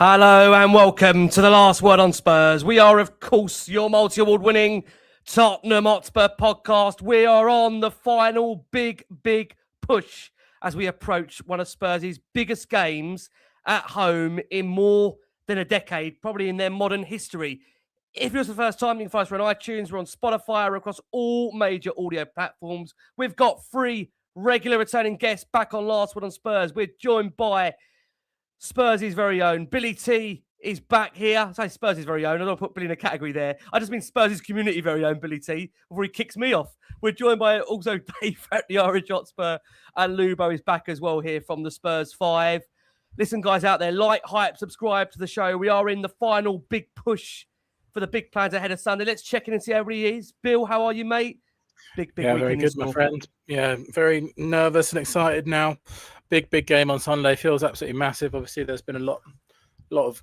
Hello and welcome to the Last Word on Spurs. We are, of course, your multi-award winning Tottenham Hotspur podcast. We are on the final big push as we approach one of Spurs' biggest games at home in more than a decade, probably in their modern history. If it's the first time, you can find us on iTunes, we're on Spotify, we're across all major audio platforms. We've got 3 regular returning guests back on Last Word on Spurs. We're joined by Spurs' very own Billie T is back here. I say Spurs' very own. I don't put Billy in a category there. I just mean Spurs' community very own Billie T before he kicks me off. We're joined by also Dave at the Irish Hotspur, and Lubo is back as well here from the Spurs 5. Listen, guys out there, like, hype, subscribe to the show. We are in the final big push for the big plans ahead of Sunday. Let's check in and see how everybody is. Bill, how are you, mate? Big yeah, very good, my friend. Yeah, very nervous and excited now. Big game on Sunday. Feels absolutely massive. Obviously, there's been a lot of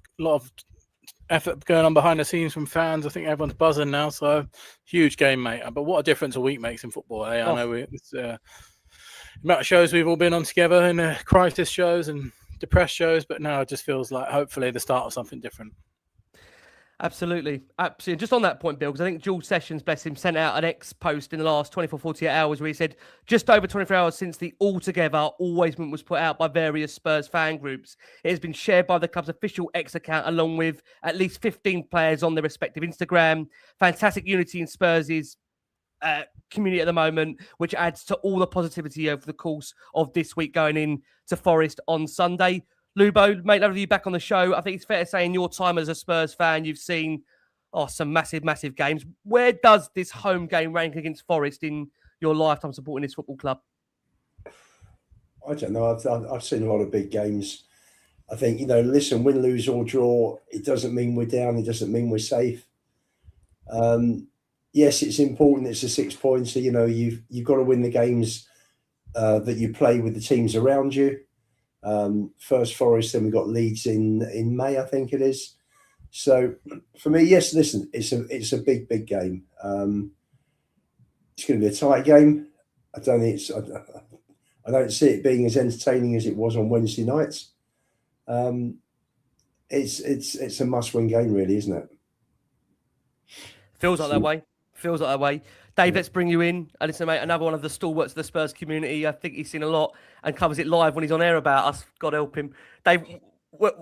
effort going on behind the scenes from fans. I think everyone's buzzing now. So huge game, mate. But what a difference a week makes in football. Eh? I know it's the amount of shows we've all been on together, and crisis shows and depressed shows. But now it just feels like hopefully the start of something different. Absolutely. Just on that point, Bill, because I think Jules Sessions, bless him, sent out an X post in the last 24, 48 hours where he said just over 24 hours since the Altogether Always movement was put out by various Spurs fan groups, it has been shared by the club's official X account along with at least 15 players on their respective Instagram. Fantastic unity in Spurs' community at the moment, which adds to all the positivity over the course of this week going in to Forest on Sunday. Lubo, mate, lovely you back on the show. I think it's fair to say in your time as a Spurs fan, you've seen some massive games. Where does this home game rank against Forest in your lifetime supporting this football club? I don't know. I've seen a lot of big games. I think, listen, win, lose or draw, it doesn't mean we're down. It doesn't mean we're safe. Yes, it's important. It's a 6 points. So, you've got to win the games that you play with the teams around you. First Forest, then we've got Leeds in May, I think it is. So for me, yes, listen, it's a big game. It's going to be a tight game. I don't see it being as entertaining as it was on Wednesday nights. It's a must-win game, really, isn't it? Feels like that way. Dave, let's bring you in. And listen, mate, another one of the stalwarts of the Spurs community. I think he's seen a lot and covers it live when he's on air about us. God help him. Dave,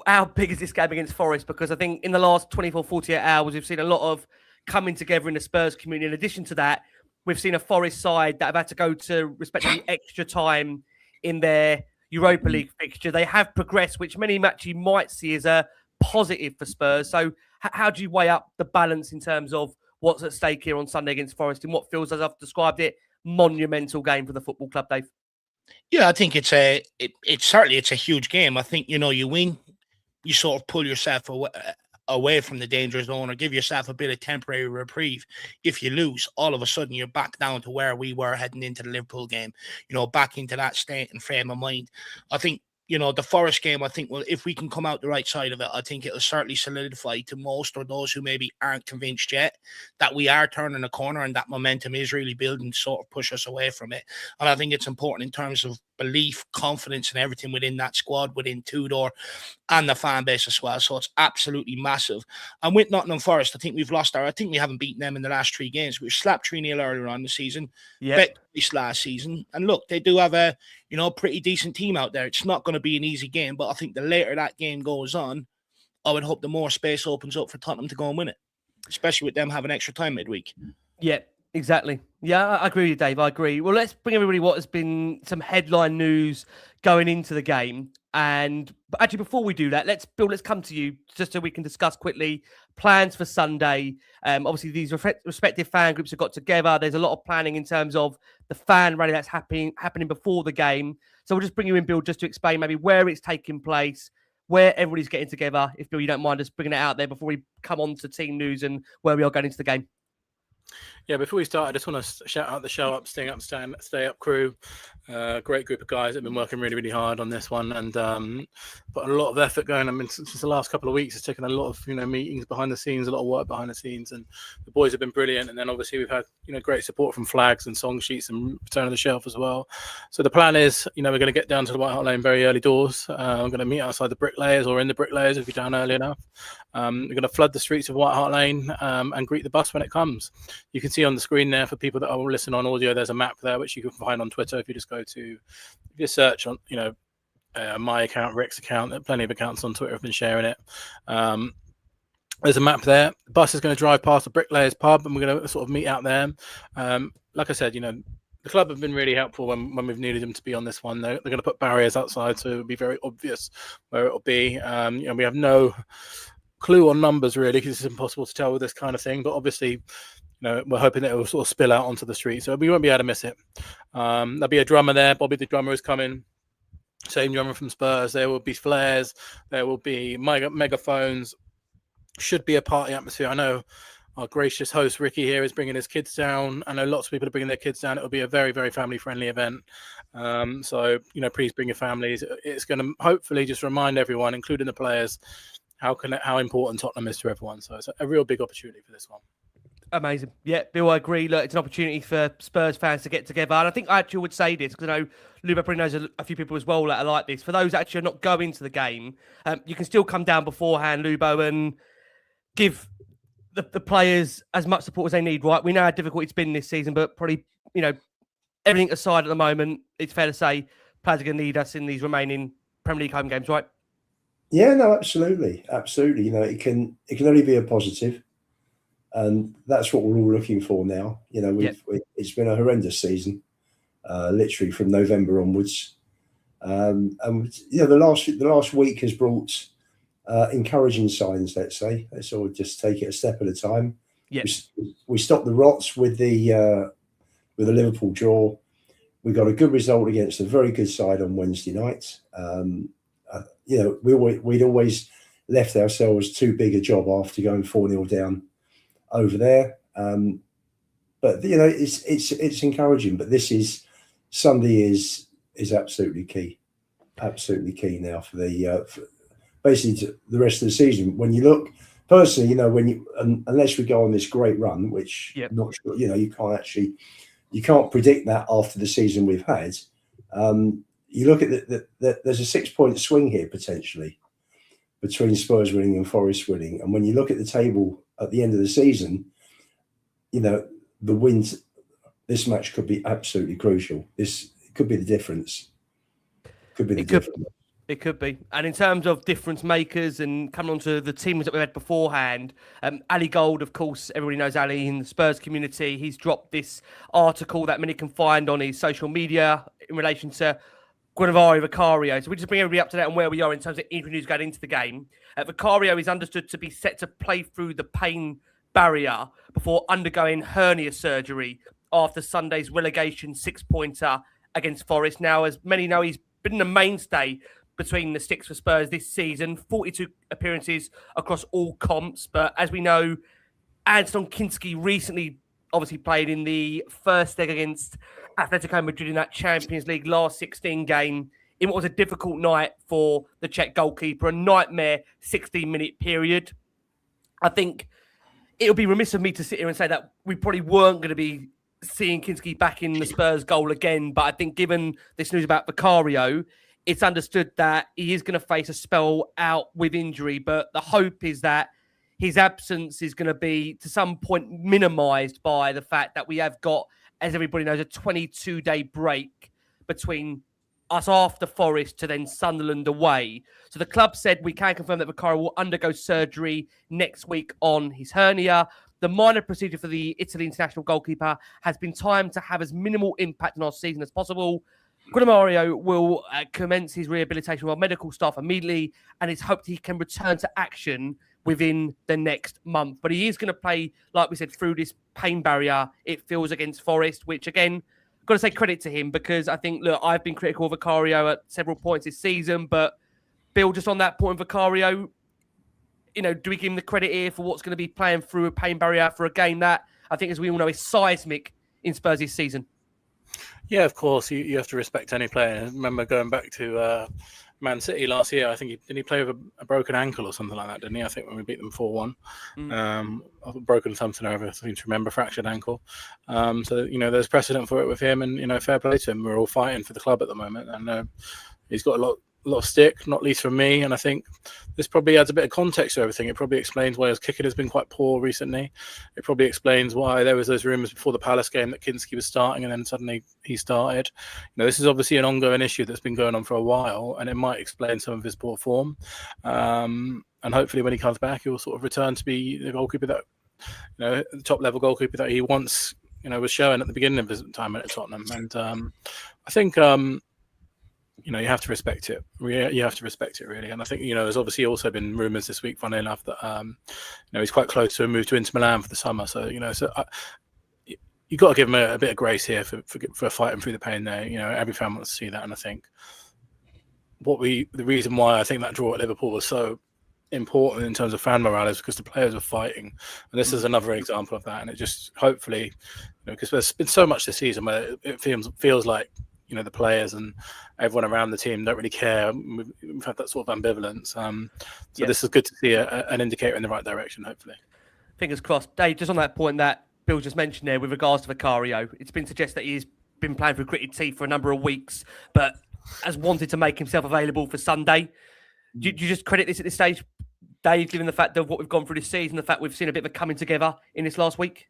how big is this game against Forest? Because I think in the last 24, 48 hours, we've seen a lot of coming together in the Spurs community. In addition to that, we've seen a Forest side that have had to go to respectively extra time in their Europa League fixture. They have progressed, which many actually might see as a positive for Spurs. So how do you weigh up the balance in terms of what's at stake here on Sunday against Forest in what feels, as I've described it, monumental game for the football club, Dave? Yeah, I think it's certainly a huge game. I think, you win, you sort of pull yourself away from the danger zone or give yourself a bit of temporary reprieve. If you lose, all of a sudden you're back down to where we were heading into the Liverpool game, back into that state and frame of mind. I think, the Forest game, I think, well, if we can come out the right side of it, I think it'll certainly solidify to most or those who maybe aren't convinced yet that we are turning a corner and that momentum is really building to sort of push us away from it. And I think it's important in terms of belief, confidence and everything within that squad, within Tudor and the fan base as well. So it's absolutely massive. And with Nottingham Forest, I think we haven't beaten them in the last 3 games. We've slapped 3-0 earlier on the season. Bet this last season. And look, they do have a pretty decent team out there. It's not going to be an easy game, but I think the later that game goes on, I would hope the more space opens up for Tottenham to go and win it, especially with them having extra time midweek. Yeah, exactly. Yeah, I agree with you, Dave. I agree. Well, let's bring everybody what has been some headline news going into the game. But actually, before we do that, let's come to you just so we can discuss quickly plans for Sunday. Obviously, these respective fan groups have got together. There's a lot of planning in terms of the fan rally that's happening before the game. So we'll just bring you in, Bill, just to explain maybe where it's taking place, where everybody's getting together. If, Bill, you don't mind just bringing it out there before we come on to team news and where we are going into the game. Yeah, before we start, I just want to shout out the Show Up, Stay Up crew. Great group of guys that have been working really, really hard on this one, and put a lot of effort going. I mean, since the last couple of weeks, it's taken a lot of meetings behind the scenes, a lot of work behind the scenes, and the boys have been brilliant. And then obviously we've had great support from flags and song sheets and Return of the Shelf as well. So the plan is, we're going to get down to the White Hart Lane very early doors. I'm going to meet outside the Bricklayers or in the Bricklayers if you're down early enough. We're going to flood the streets of White Hart Lane and greet the bus when it comes. You can see on the screen there for people that are listening on audio, there's a map there which you can find on Twitter if you just go to, if you search on, my account, Rick's account. Plenty of accounts on Twitter have been sharing it. There's a map there. The bus is going to drive past the Bricklayers pub, and we're going to sort of meet out there. Like I said, the club have been really helpful when we've needed them to be on this one. They're going to put barriers outside, so it'll be very obvious where it'll be. We have no clue on numbers really, because it's impossible to tell with this kind of thing. But obviously, we're hoping that it will sort of spill out onto the street, so we won't be able to miss it. There'll be a drummer there. Bobby the drummer is coming. Same drummer from Spurs. There will be flares. There will be megaphones. Should be a party atmosphere. I know our gracious host Ricky here is bringing his kids down. I know lots of people are bringing their kids down. It'll be a very, very family-friendly event. So please bring your families. It's going to hopefully just remind everyone, including the players, how important Tottenham is to everyone. So it's a real big opportunity for this one. Amazing. Yeah, Bill, I agree. Look, it's an opportunity for Spurs fans to get together. And I think I actually would say this, because I know Luba probably knows a few people as well that are like this. For those that actually are not going to the game, you can still come down beforehand, Lubo, and give the players as much support as they need, right? We know how difficult it's been this season, but probably, everything aside at the moment, it's fair to say players are going to need us in these remaining Premier League home games, right? Yeah, no, absolutely. Absolutely. It can only be a positive. And that's what we're all looking for now. It's been a horrendous season, literally from November onwards. And the last week has brought encouraging signs. Let's say, let's all just take it a step at a time. Yep. We stopped the rots with the Liverpool draw. We got a good result against a very good side on Wednesday night. We'd always left ourselves too big a job after going 4-0 down over there, but it's encouraging. But Sunday is absolutely key now for basically the rest of the season. When you look personally, unless we go on this great run, which I'm not sure, you can't predict that after the season we've had. You look at there's a 6-point swing here potentially between Spurs winning and Forest winning, and when you look at the table at the end of the season, the wins, this match could be absolutely crucial. This could be the difference. It could be. And in terms of difference makers and coming on to the teams that we had beforehand, Ali Gold, of course, everybody knows Ali in the Spurs community. He's dropped this article that many can find on his social media in relation to Guglielmo Vicario. So we just bring everybody up to date on where we are in terms of injury news going into the game. Vicario is understood to be set to play through the pain barrier before undergoing hernia surgery after Sunday's relegation 6-pointer against Forest. Now, as many know, he's been the mainstay between the sticks for Spurs this season, 42 appearances across all comps. But as we know, Antonin Kinsky recently obviously played in the first leg against Atletico Madrid in that Champions League last 16 game in what was a difficult night for the Czech goalkeeper, a nightmare 16-minute period. I think it would be remiss of me to sit here and say that we probably weren't going to be seeing Kinský back in the Spurs goal again. But I think given this news about Vicario, it's understood that he is going to face a spell out with injury. But the hope is that his absence is going to be to some point minimised by the fact that we have got, as everybody knows, a 22-day break between us after Forest to then Sunderland away. So the club said we can confirm that Vicario will undergo surgery next week on his hernia. The minor procedure for the Italy international goalkeeper has been timed to have as minimal impact on our season as possible. Guglielmo will commence his rehabilitation with our medical staff immediately, and it's hoped he can return to action within the next month. But he is going to play, like we said, through this pain barrier it feels against Forest, which again, got to say credit to him, because I think, look, I've been critical of Vicario at several points this season, but Bill, just on that point, Vicario, do we give him the credit here for what's going to be playing through a pain barrier for a game that I think, as we all know, is seismic in Spurs this season. Yeah, of course. You have to respect any player. I remember going back to Man City last year. I think he play with a broken ankle or something like that, didn't he? I think when we beat them 4-1. Broken something over, I seem to remember, fractured ankle. So, there's precedent for it with him, and, fair play to him. We're all fighting for the club at the moment, and he's got a lot of stick, not least from me. And I think this probably adds a bit of context to everything. It probably explains why his kicking has been quite poor recently. It probably explains why there was those rumours before the Palace game that Kinský was starting and then suddenly he started. This is obviously an ongoing issue that's been going on for a while, and it might explain some of his poor form. And hopefully when he comes back, he will sort of return to be the goalkeeper that, the top level goalkeeper that he once, was showing at the beginning of his time at Tottenham. And I think, you have to respect it. You have to respect it, really. And I think, there's obviously also been rumours this week, funnily enough, that, he's quite close to a move to Inter Milan for the summer. So, you've got to give him a bit of grace here for fighting through the pain there. Every fan wants to see that. And I think the reason why I think that draw at Liverpool was so important in terms of fan morale is because the players were fighting. And this is another example of that. And it just hopefully, because there's been so much this season where it feels like, the players and everyone around the team don't really care. We've had that sort of ambivalence. So this is good to see an indicator in the right direction, hopefully. Fingers crossed. Dave, just on that point that Bill just mentioned there with regards to Vicario, it's been suggested that he's been playing for gritted teeth for a number of weeks, but has wanted to make himself available for Sunday. Do you just credit this at this stage, Dave, given the fact of what we've gone through this season, the fact we've seen a bit of a coming together in this last week?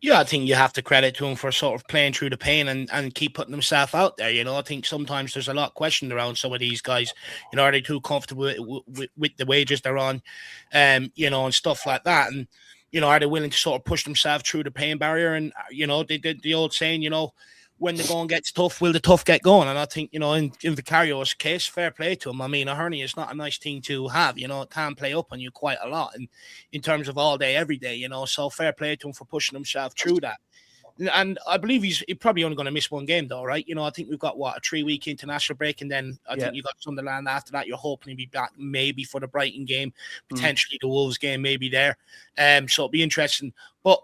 Yeah, I think you have to credit to him for sort of playing through the pain and keep putting himself out there. I think sometimes there's a lot questioned around some of these guys. Are they too comfortable with the wages they're on, and stuff like that? And, are they willing to sort of push themselves through the pain barrier? And, they did the old saying, when the going gets tough, will the tough get going? And I think, in Vicario's case, fair play to him. I mean, a hernia is not a nice thing to have, it can play up on you quite a lot and in terms of all day, every day, so fair play to him for pushing himself through that. And I believe he's probably only going to miss one game though, right? I think we've got, a 3-week international break, and then I think you got Sunderland after that. You're hoping to be back maybe for the Brighton game, potentially the Wolves game, maybe there. So it'll be interesting. But,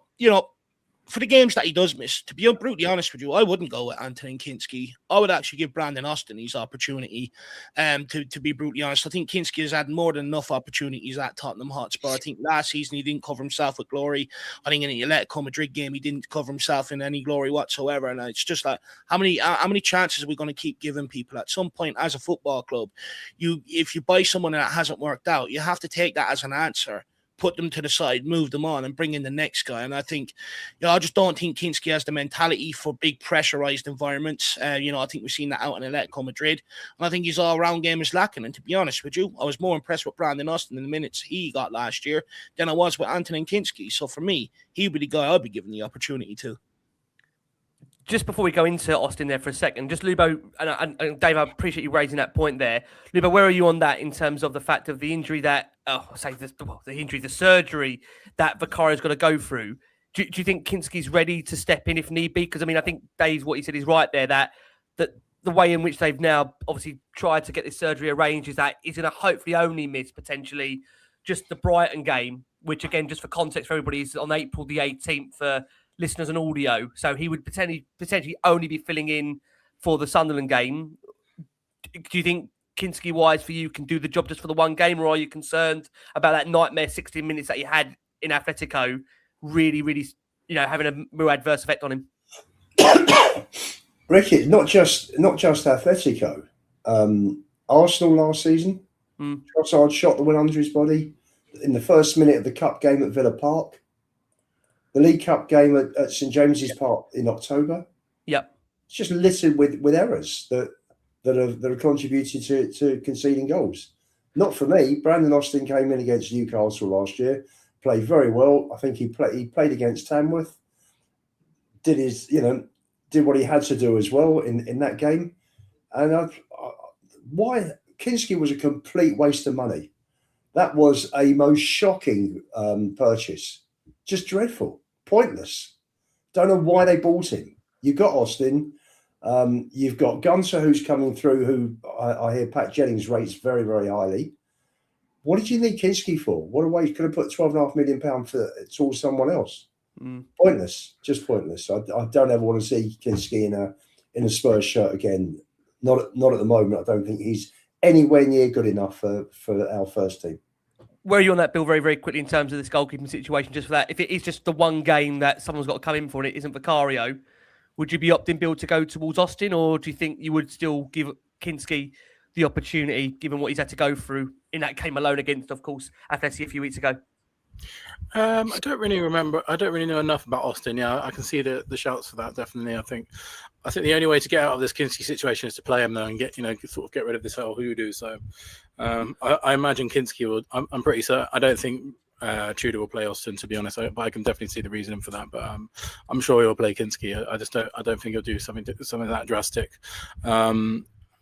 for the games that he does miss, to be brutally honest with you, I wouldn't go with Antonin Kinsky. I would actually give Brandon Austin his opportunity. To be brutally honest, I think Kinský has had more than enough opportunities at Tottenham Hotspur. I think last season he didn't cover himself with glory. I think in the Atletico Madrid game he didn't cover himself in any glory whatsoever. And it's just like, how many chances are we going to keep giving people? At some point, as a football club, if you buy someone that hasn't worked out, you have to take that as an answer. Put them to the side, move them on, and bring in the next guy. And I think, I just don't think Kinský has the mentality for big pressurized environments. I think we've seen that out in Atletico Madrid. And I think his all-round game is lacking. And to be honest with you, I was more impressed with Brandon Austin in the minutes he got last year than I was with Antonin Kinsky. So for me, he would be the guy I'd be giving the opportunity to. Just before we go into Austin there for a second, just Lubo, and Dave, I appreciate you raising that point there. Lubo, where are you on that in terms of the fact of the injury that, the surgery that Vicario's got to go through? Do you think Kinsky's ready to step in if need be? Because, I think Dave's what he said is right there, that the way in which they've now obviously tried to get this surgery arranged is that he's going to hopefully only miss potentially just the Brighton game, which again, just for context for everybody, is on April the 18th for listeners and audio. So he would potentially only be filling in for the Sunderland game. Do you think Kinský wise for you can do the job just for the one game, or are you concerned about that nightmare 16 minutes that he had in Atletico really, having a more adverse effect on him? Ricky, not just Atletico. Arsenal last season, Trossard shot the win under his body in the first minute of the cup game at Villa Park. The League Cup game at St James's Park in October. Yep. It's just littered with errors that have contributed to conceding goals. Not for me. Brandon Austin came in against Newcastle last year, played very well. I think he played against Tamworth, did what he had to do as well in that game. And why Kinský was a complete waste of money. That was a most shocking purchase. Just dreadful. Pointless. Don't know why they bought him. You've got Austin. You've got Gunter, who's coming through, who I hear Pat Jennings rates very, very highly. What did you need Kinský for? What a way you could have put £12.5 million towards someone else. Pointless, just pointless. I don't ever want to see Kinský in a Spurs shirt again. Not at the moment. I don't think he's anywhere near good enough for our first team. Where are you on that, Bill, very, very quickly in terms of this goalkeeping situation? Just for that, if it is just the one game that someone's got to come in for and it isn't Vicario, would you be opting, Bill, to go towards Austin, or do you think you would still give Kinský the opportunity, given what he's had to go through in that game alone against, of course, Atleti a few weeks ago? I don't really remember. I don't really know enough about Austin. Yeah, I can see the shouts for that. Definitely, I think the only way to get out of this Kinský situation is to play him though, and get rid of this whole hoodoo. So, I imagine Kinský will. I'm pretty certain. I don't think Tudor will play Austin, to be honest. But I can definitely see the reason for that. But I'm sure he'll play Kinský. I don't think he'll do something that drastic.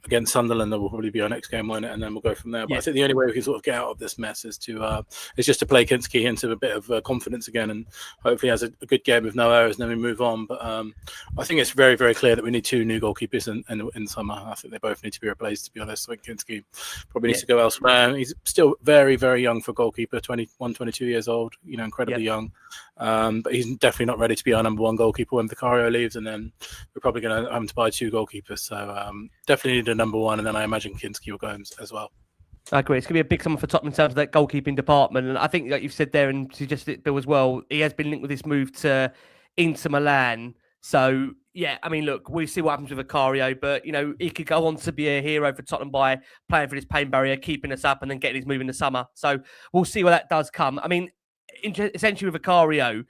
Against Sunderland, that will probably be our next game, won't it? And then we'll go from there. But I think the only way we can sort of get out of this mess is just to play Kinský into a bit of confidence again, and hopefully has a good game with no errors, and then we move on. But I think it's very, very clear that we need two new goalkeepers in summer. I think they both need to be replaced, to be honest. I think Kinský probably needs to go elsewhere. He's still very, very young for a goalkeeper, 21, 22 years old, incredibly young. But he's definitely not ready to be our number one goalkeeper when Vicario leaves, and then we're probably going to have to buy two goalkeepers. So definitely need a number one, and then I imagine Kinský will go as well. I agree. It's going to be a big summer for Tottenham in terms of that goalkeeping department. And I think, like you've said there and suggested it, Bill, as well, he has been linked with this move to Inter Milan. So, yeah, I mean, look, we'll see what happens with Vicario, but, he could go on to be a hero for Tottenham by playing for this pain barrier, keeping us up, and then getting his move in the summer. So we'll see where that does come. I mean, essentially with Vicario,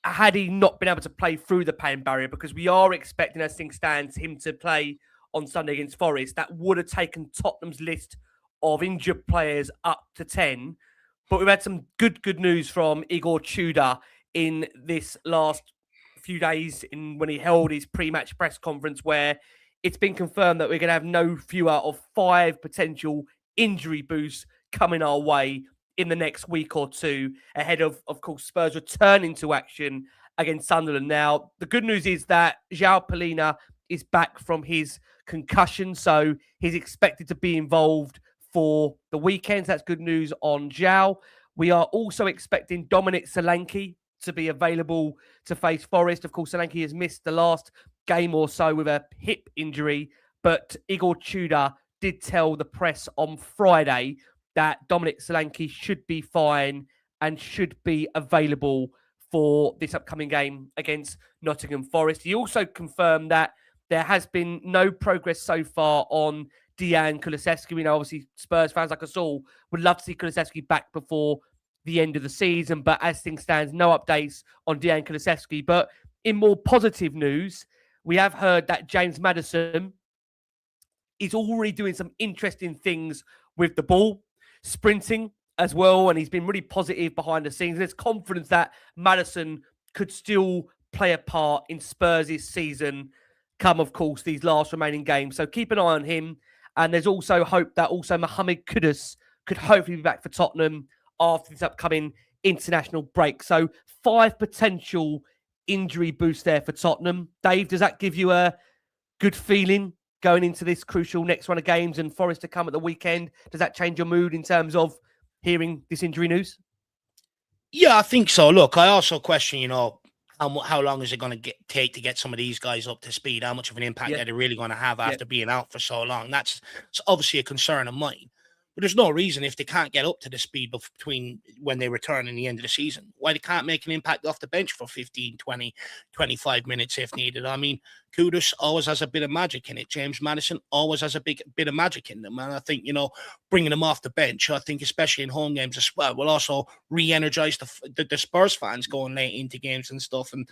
had he not been able to play through the pain barrier, because we are expecting, as things stand, him to play on Sunday against Forest, that would have taken Tottenham's list of injured players up to 10. But we've had some good news from Igor Tudor in this last few days when he held his pre-match press conference, where it's been confirmed that we're going to have no fewer of 5 potential injury boosts coming our way in the next week or two, ahead of course, Spurs returning to action against Sunderland. Now, the good news is that Joao Palhinha is back from his concussion, so he's expected to be involved for the weekend. That's good news on Joao. We are also expecting Dominic Solanke to be available to face Forest. Of course, Solanke has missed the last game or so with a hip injury, but Igor Tudor did tell the press on Friday that Dominic Solanke should be fine and should be available for this upcoming game against Nottingham Forest. He also confirmed that there has been no progress so far on Dejan Kulusevski. We know, obviously, Spurs fans like us all would love to see Kulusevski back before the end of the season, but as things stand, no updates on Dejan Kulusevski. But in more positive news, we have heard that James Maddison is already doing some interesting things with the ball, sprinting as well, and he's been really positive behind the scenes. There's confidence that Maddison could still play a part in Spurs' season come, of course, these last remaining games. So keep an eye on him. And there's also hope that also Mohamed Kudus could hopefully be back for Tottenham after this upcoming international break. So 5 potential injury boosts there for Tottenham. Dave, does that give you a good feeling going into this crucial next run of games and Forest to come at the weekend? Does that change your mood in terms of hearing this injury news? Yeah, I think so. Look, I also question, how long is it going to take to get some of these guys up to speed? How much of an impact are they really going to have after being out for so long? That's obviously a concern of mine. But there's no reason, if they can't get up to the speed between when they return and the end of the season, why they can't make an impact off the bench for 15, 20, 25 minutes if needed. I mean, Kudus always has a bit of magic in it. James Maddison always has a big bit of magic in them. And I think, bringing them off the bench, I think especially in home games as well, will also re-energize the Spurs fans going late into games and stuff. And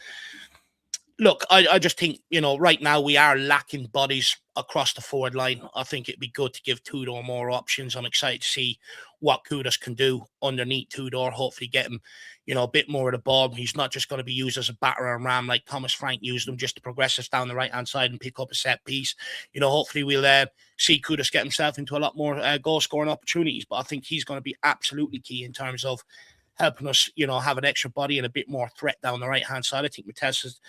look, I just think, right now we are lacking bodies across the forward line. I think it'd be good to give Tudor more options. I'm excited to see what Kudus can do underneath Tudor. Hopefully get him, a bit more of the ball. He's not just going to be used as a batter and ram like Thomas Frank used him, just to progress us down the right-hand side and pick up a set piece. Hopefully we'll see Kudus get himself into a lot more goal-scoring opportunities. But I think he's going to be absolutely key in terms of helping us, have an extra body and a bit more threat down the right-hand side. I think Matisse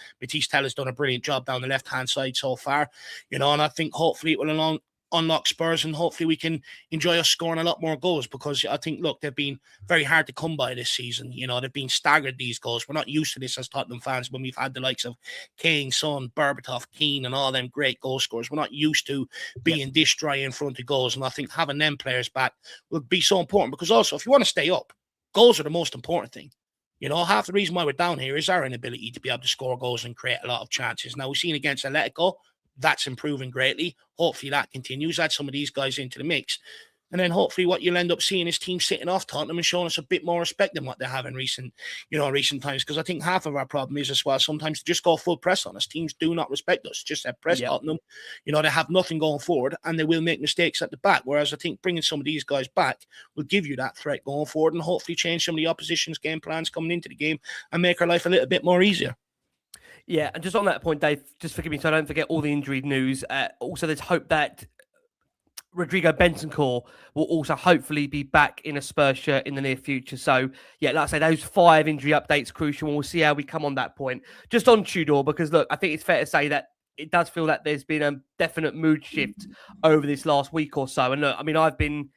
has done a brilliant job down the left-hand side so far, and I think hopefully it will unlock Spurs, and hopefully we can enjoy us scoring a lot more goals, because I think, look, they've been very hard to come by this season. You know, they've been staggered, these goals. We're not used to this as Tottenham fans when we've had the likes of Kane, Son, Berbatov, Keane, and all them great goal scorers. We're not used to being this dry in front of goals, and I think having them players back would be so important, because also, if you want to stay up, goals are the most important thing. You know, half the reason why we're down here is our inability to be able to score goals and create a lot of chances. Now, we've seen against Atletico, that's improving greatly. Hopefully that continues. Add some of these guys into the mix. And then hopefully what you'll end up seeing is teams sitting off Tottenham and showing us a bit more respect than what they have in recent times. Because I think half of our problem is as well, sometimes they just go full press on us. Teams do not respect us. Just press Tottenham. You know, they have nothing going forward and they will make mistakes at the back. Whereas I think bringing some of these guys back will give you that threat going forward and hopefully change some of the opposition's game plans coming into the game and make our life a little bit more easier. Yeah, and just on that point, Dave, just forgive me so I don't forget all the injury news. Also, there's hope that Rodrigo Bentancur will also hopefully be back in a Spurs shirt in the near future. So, yeah, like I say, those 5 injury updates crucial, and we'll see how we come on that point. Just on Tudor, because, look, I think it's fair to say that it does feel that there's been a definite mood shift over this last week or so. And, look, I mean, I've been,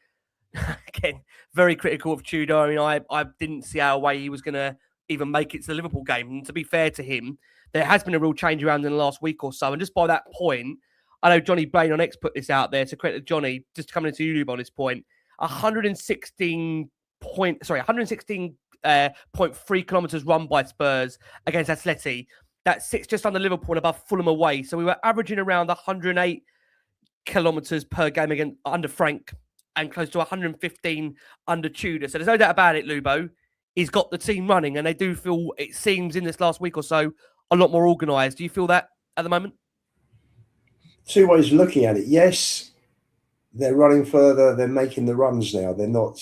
again, very critical of Tudor. I mean, I didn't see how way he was going to even make it to the Liverpool game. And to be fair to him, there has been a real change around in the last week or so. And just by that point, I know Johnny Brain on X put this out there, to credit Johnny, just coming into YouTube on this point, 116.3 kilometres run by Spurs against Atleti. That sits just under Liverpool and above Fulham away. So we were averaging around 108 kilometres per game under Frank and close to 115 under Tudor. So there's no doubt about it, Lubo. He's got the team running, and they do feel, it seems in this last week or so, a lot more organised. Do you feel that at the moment? 2 ways of looking at it. Yes, they're running further. They're making the runs now. They're not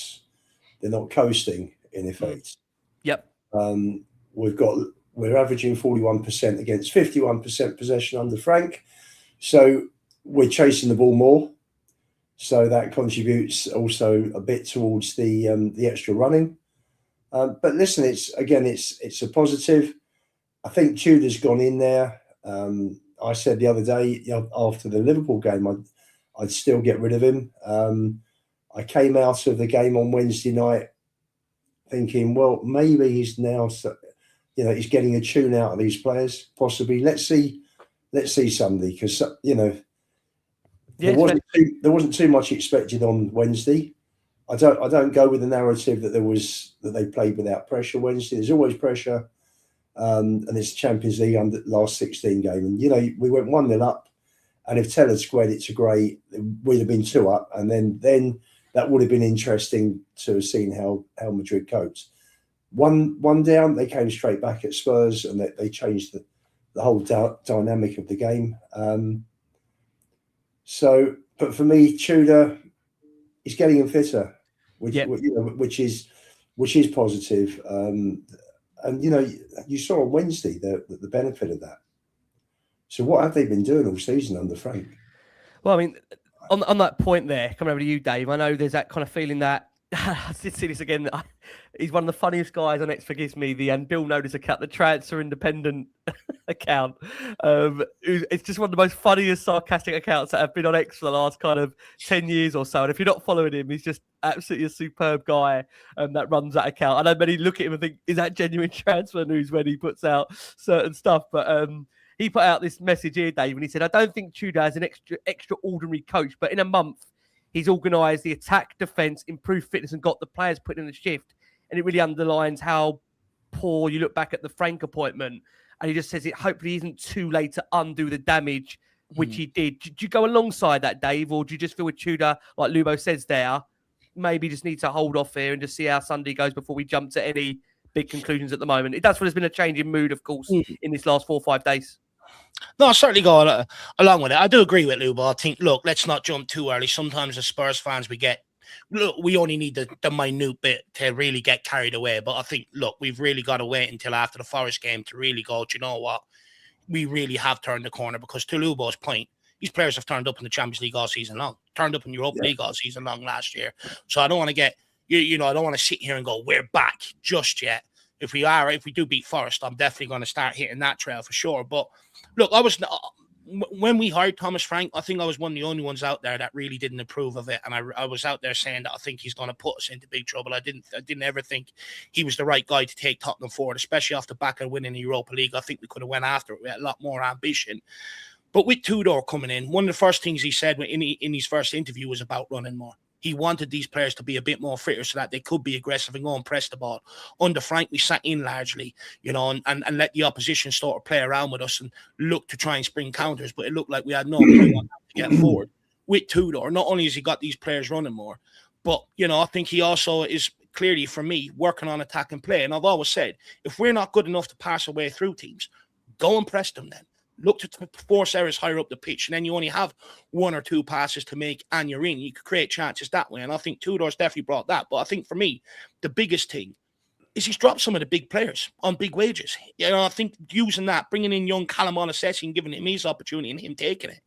coasting in effect. Yep. We're averaging 41% against 51% possession under Frank. So we're chasing the ball more. So that contributes also a bit towards the extra running. But listen, it's a positive. I think Tudor's gone in there. I said the other day, after the Liverpool game, I'd still get rid of him. I came out of the game on Wednesday night thinking, well, maybe he's now, he's getting a tune out of these players. Possibly, let's see Sunday, because there wasn't too much expected on Wednesday. I don't go with the narrative that they played without pressure Wednesday. There's always pressure. And it's Champions League under last 16 game. And, we went 1-0 up. And if Teller squared it to Gray, we'd have been 2 up. And then that would have been interesting to have seen how Madrid coped. One down, they came straight back at Spurs, and they changed the whole dynamic of the game. But for me, Tudor, he's getting him fitter, which is positive. And you saw on Wednesday the benefit of that. So what have they been doing all season under Frank? Well, I mean, on that point there, coming over to you, Dave, I know there's that kind of feeling that I did see this again. He's one of the funniest guys on X, forgives me, and Bill Notice account, the Transfer Independent account. It's just one of the most funniest sarcastic accounts that have been on X for the last kind of 10 years or so. And if you're not following him, he's just absolutely a superb guy that runs that account. I know many look at him and think, is that genuine transfer news when he puts out certain stuff? But he put out this message here, Dave, and he said, I don't think Tudor is an extraordinary coach, but in a month, he's organised the attack, defence, improved fitness, and got the players put in the shift. And it really underlines how poor you look back at the Frank appointment. And he just says it hopefully isn't too late to undo the damage, which he did. Do you go alongside that, Dave? Or do you just feel with Tudor, like Lubo says there, maybe just need to hold off here and just see how Sunday goes before we jump to any big conclusions at the moment? It does feel there's been a change in mood, of course, in this last 4 or 5 days. No, I certainly go along with it. I do agree with Lubo. I think, look, let's not jump too early. Sometimes as Spurs fans, we only need the minute bit to really get carried away. But I think, look, we've really got to wait until after the Forest game to really go, do you know what? We really have turned the corner, because to Lubo's point, these players have turned up in the Champions League all season long, turned up in Europa League all season long last year. So I don't want to get, I don't want to sit here and go, we're back just yet. If we do beat Forest, I'm definitely going to start hitting that trail for sure. But look, when we hired Thomas Frank, I think I was one of the only ones out there that really didn't approve of it, and I was out there saying that I think he's going to put us into big trouble. I didn't ever think he was the right guy to take Tottenham forward, especially off the back of winning the Europa League. I think we could have went after it with a lot more ambition. But with Tudor coming in, one of the first things he said in his first interview was about running more. He wanted these players to be a bit more fitter so that they could be aggressive and go and press the ball. Under Frank, we sat in largely, and let the opposition sort of play around with us and look to try and spring counters, but it looked like we had no clue on how to get forward. With Tudor, not only has he got these players running more, but, I think he also is clearly, for me, working on attack and play. And I've always said, if we're not good enough to pass our way through teams, go and press them then. Look to force errors higher up the pitch, and then you only have one or two passes to make, and you're in. You could create chances that way, and I think Tudor's definitely brought that. But I think for me, the biggest thing is he's dropped some of the big players on big wages. I think using that, bringing in young Callum Onasesi and giving him his opportunity and him taking it,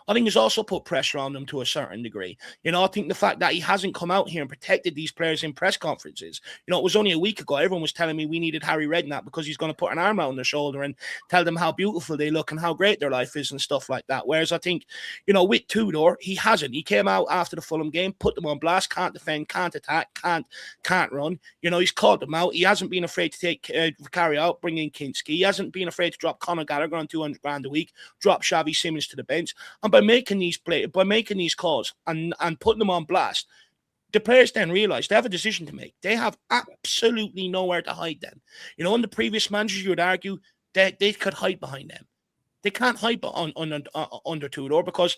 I think he's also put pressure on them to a certain degree. I think the fact that he hasn't come out here and protected these players in press conferences. It was only a week ago, everyone was telling me we needed Harry Redknapp because he's going to put an arm around their shoulder and tell them how beautiful they look and how great their life is and stuff like that. Whereas I think, with Tudor, he hasn't. He came out after the Fulham game, put them on blast, can't defend, can't attack, can't run. He's called them out. He hasn't been afraid to take Vicario out, bring in Kinský. He hasn't been afraid to drop Conor Gallagher on 200 grand a week, drop Xavi Simons to the bench. And by making these calls and putting them on blast, the players then realise they have a decision to make. They have absolutely nowhere to hide then. In the previous managers, you would argue that they could hide behind them. They can't hide under Tudor because